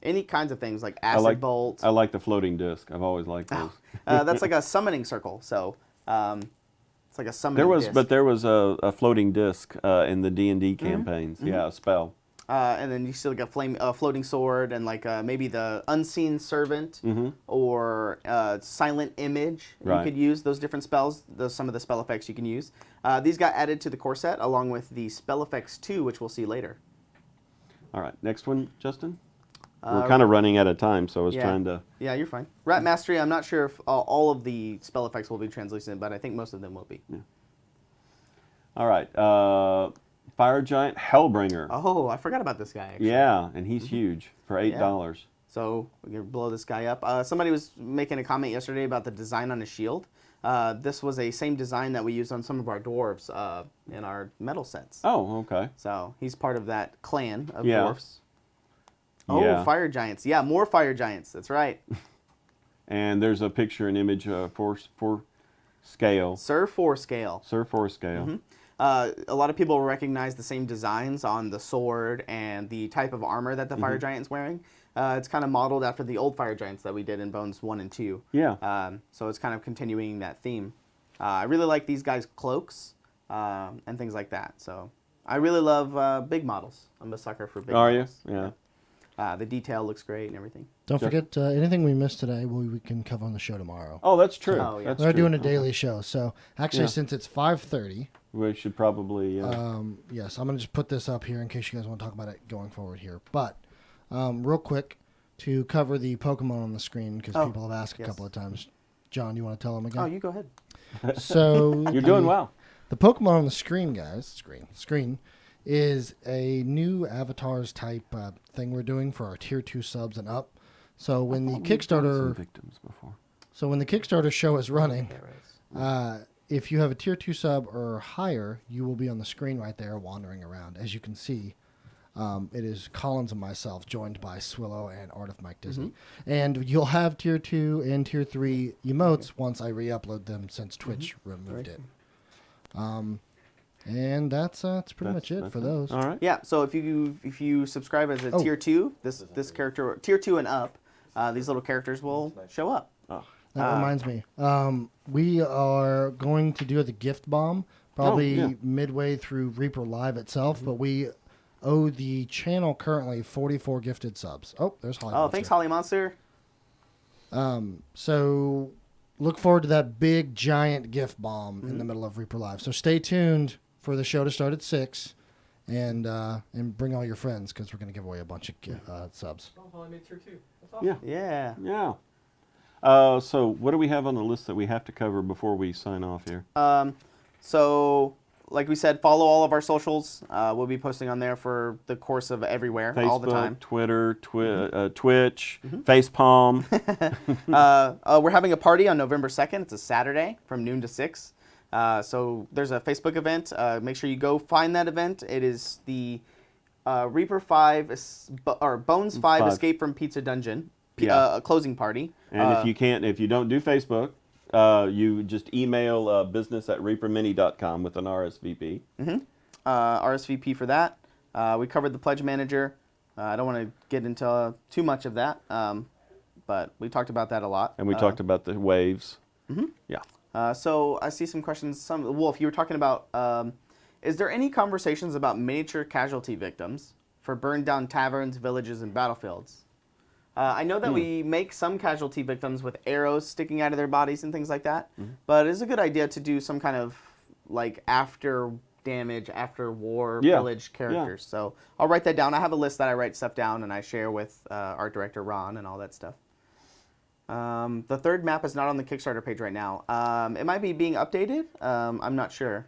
any kinds of things like acid bolts. I like the floating disc. I've always liked those. That's like a summoning circle. So it's like a summoning disc. There was a floating disc in the D&D campaigns. Yeah, a spell. And then you still got floating sword and like maybe the unseen servant or silent image. Right. You could use those different spells. Some of the spell effects you can use. These got added to the core set along with the spell effects 2, which we'll see later. All right, next one, Justin. We're kind of running out of time, so I was trying to. Yeah, you're fine. Rat Mastery. I'm not sure if all of the spell effects will be translucent, but I think most of them will be. Yeah. All right, Fire Giant Hellbringer. Oh, I forgot about this guy. Actually. Yeah, and he's huge for $8. So we're gonna blow this guy up. Somebody was making a comment yesterday about the design on his shield. This was a same design that we used on some of our dwarves in our metal sets. Oh, okay. So he's part of that clan of Yeah. dwarfs. Oh, Yeah. fire giants. Yeah, more fire giants. That's right. And there's a picture and image for scale. Sir 4 scale. Sir 4 scale. A lot of people recognize the same designs on the sword and the type of armor that the fire giant's wearing. It's kind of modeled after the old fire giants that we did in Bones 1 and 2. Yeah. So it's kind of continuing that theme. I really like these guys' cloaks and things like that. So I really love big models. I'm a sucker for big Are models. you? Yeah. The detail looks great and everything. Don't forget anything we missed today. We can cover on the show tomorrow. Oh, that's true. Oh, yeah. That's We're true. doing a daily show, so actually, since it's 5:30, We should probably. yes, I'm gonna just put this up here in case you guys want to talk about it going forward here. But real quick, to cover the Pokemon on the screen because people have asked a couple of times. John, you want to tell them again? Oh, you go ahead. So You're doing well. The Pokemon on the screen, guys, screen is a new avatars type thing we're doing for our tier 2 subs and up. So when the Kickstarter Victims before. So when the Kickstarter show is running, if you have a tier 2 sub or higher, you will be on the screen right there wandering around. As you can see, it is Collins and myself joined by Swillow and Art of Mike Disney. And you'll have tier 2 and tier 3 emotes once I re-upload them since Twitch removed it. And that's pretty much it for those. All right. Yeah, so if you subscribe as a tier 2, this character, tier 2 and up, these little characters will show up. That reminds me. We are going to do the gift bomb probably midway through Reaper Live itself, but we owe the channel currently 44 gifted subs. Oh, there's Holly. Oh, thanks, Holly Monster. So look forward to that big giant gift bomb in the middle of Reaper Live. So stay tuned for the show to start at 6, and bring all your friends because we're going to give away a bunch of subs. Oh, I made tier 2. That's awesome. Yeah. Yeah. So what do we have on the list that we have to cover before we sign off here? So, like we said, follow all of our socials. We'll be posting on there for the course of everywhere, Facebook, all the time. Twitter, Twitch, Facepalm. We're having a party on November 2nd. It's a Saturday from noon to 6. So there's a Facebook event. Make sure you go find that event. It is the Reaper 5 or Bones 5 Escape from Pizza Dungeon a closing party. And if you don't do Facebook, you just email business@reapermini.com with an RSVP. RSVP for that. We covered the Pledge Manager. I don't want to get into too much of that, but we talked about that a lot. And we talked about the waves. Yeah. So I see some questions. Wolf, you were talking about, is there any conversations about miniature casualty victims for burned down taverns, villages, and battlefields? I know that we make some casualty victims with arrows sticking out of their bodies and things like that, but it's a good idea to do some kind of like after damage, after war village characters. So I'll write that down. I have a list that I write stuff down and I share with art director Ron and all that stuff. The third map is not on the Kickstarter page right now. It might be being updated. I'm not sure.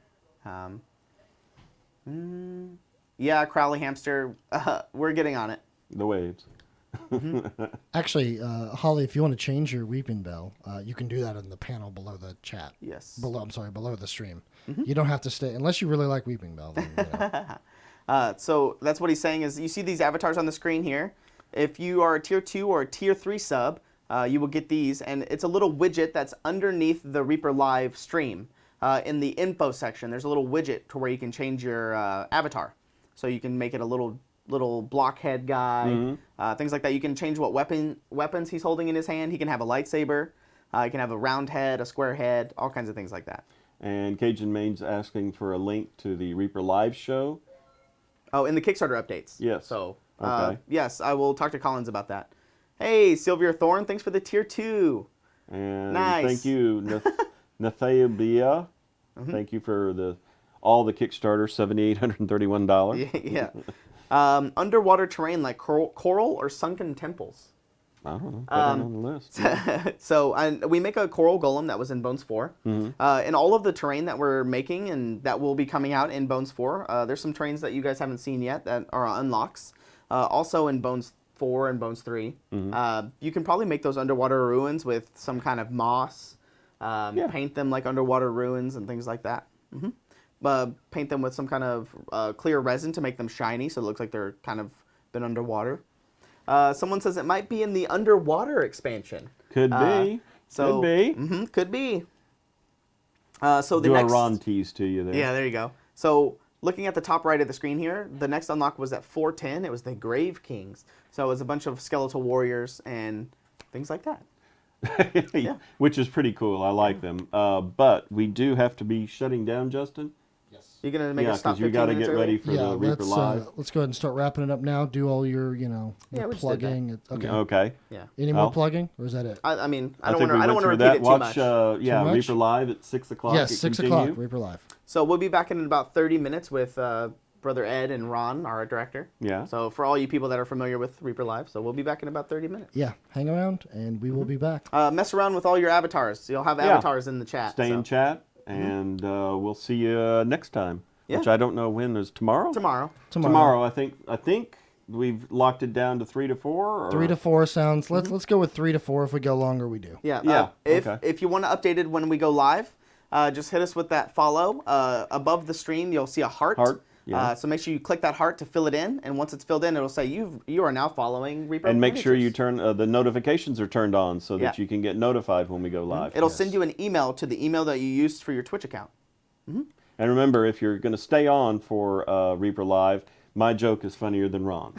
Yeah, Crowley Hamster. We're getting on it. The waves. Actually, Holly, if you want to change your weeping bell, you can do that in the panel below the chat. Yes. Below the stream. You don't have to stay unless you really like weeping bell. Then, So that's what he's saying is you see these avatars on the screen here. If you are a tier 2 or a tier 3 sub, you will get these, and it's a little widget that's underneath the Reaper Live stream. In the info section, there's a little widget to where you can change your avatar. So you can make it a little blockhead guy, things like that. You can change what weapons he's holding in his hand. He can have a lightsaber. He can have a round head, a square head, all kinds of things like that. And Cajun Main's asking for a link to the Reaper Live show. Oh, in the Kickstarter updates. Yes. So, Okay. yes, I will talk to Collins about that. Hey, Sylvia Thorne, thanks for the tier 2. And Nice. thank you, Nathalia. Thank you for all the Kickstarter, $7,831. Yeah. Underwater terrain like coral or sunken temples. I don't know. Put that on the list. So we make a coral golem that was in Bones 4. And all of the terrain that we're making and that will be coming out in Bones 4, there's some terrains that you guys haven't seen yet that are unlocks. Also in Bones 4 and Bones 3. You can probably make those underwater ruins with some kind of moss. Paint them like underwater ruins and things like that. Paint them with some kind of clear resin to make them shiny so it looks like they're kind of been underwater. Someone says it might be in the underwater expansion. Could be. So, could be. Could be. So the Do next a Ron tease to you there. Yeah, there you go. So looking at the top right of the screen here, the next unlock was at 410. It was the Grave Kings. So it was a bunch of skeletal warriors and things like that. Yeah. Which is pretty cool. I like them. But we do have to be shutting down, Justin. yes. You're gonna make Yeah, us stop because you 15 got to minutes get early? ready for the Reaper Live. Let's go ahead and start wrapping it up now. Do all your, Yeah, your we just did that. plugging. Okay. Okay. Yeah. Any more Oh. plugging, or is that it? I mean, I think don't we want went to through repeat that. it too Watch, much. Too much? Reaper Live at 6 o'clock. Yes, It 6 continue. o'clock. Reaper Live. So we'll be back in about 30 minutes with Brother Ed and Ron, our art director. Yeah. So for all you people that are familiar with Reaper Live, so we'll be back in about 30 minutes. Yeah, hang around, and we will be back. Mess around with all your avatars. You'll have avatars in the chat. Stay in chat, and we'll see you next time. Yeah. Which I don't know when is tomorrow. Tomorrow. Tomorrow. I think we've locked it down to 3 to 4. Or? 3 to 4 sounds. Let's go with 3 to 4. If we go longer, we do. Yeah. Yeah, If okay. if you want to update it when we go live, just hit us with that follow. Above the stream, you'll see a heart. Heart, yeah. So make sure you click that heart to fill it in, and once it's filled in, it'll say you are now following Reaper. And make sure you Miniatures. turn the notifications are turned on so that Yeah. you can get notified when we go live. It'll send you an email to the email that you used for your Twitch account. And remember, if you're going to stay on for Reaper Live, my joke is funnier than Ron.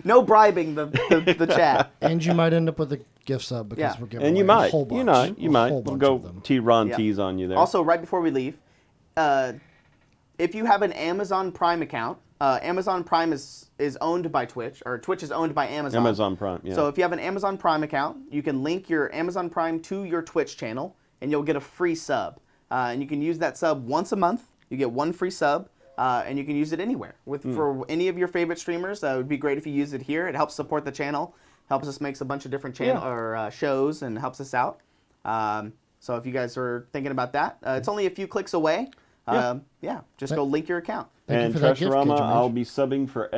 No bribing the chat. And you might end up with a gift sub because Yeah. we're giving And you away a might, whole bunch. you might. We'll bunch go of them. Ron Yeah. tease on you there. Also, right before we leave, if you have an Amazon Prime account, Amazon Prime is owned by Twitch, or Twitch is owned by Amazon. Amazon Prime, yeah. So if you have an Amazon Prime account, you can link your Amazon Prime to your Twitch channel, and you'll get a free sub. And you can use that sub once a month. You get one free sub, and you can use it anywhere. For any of your favorite streamers, it would be great if you use it here. It helps support the channel, helps us make a bunch of different shows, and helps us out. So if you guys are thinking about that, it's only a few clicks away. Just go link your account. Thank you And for that gift, Trasharama, Cajun I'll Mage. be subbing for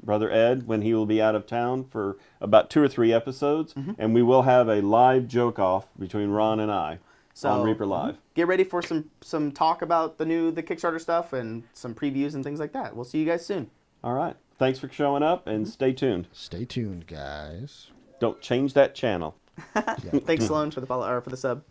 Brother Ed, when he will be out of town for about 2 or 3 episodes, and we will have a live joke off between Ron and I on Reaper Live. Get ready for some talk about the Kickstarter stuff and some previews and things like that. We'll see you guys soon. All right. Thanks for showing up, and stay tuned. Stay tuned, guys. Don't change that channel. Thanks, Sloan, for the follow or for the sub.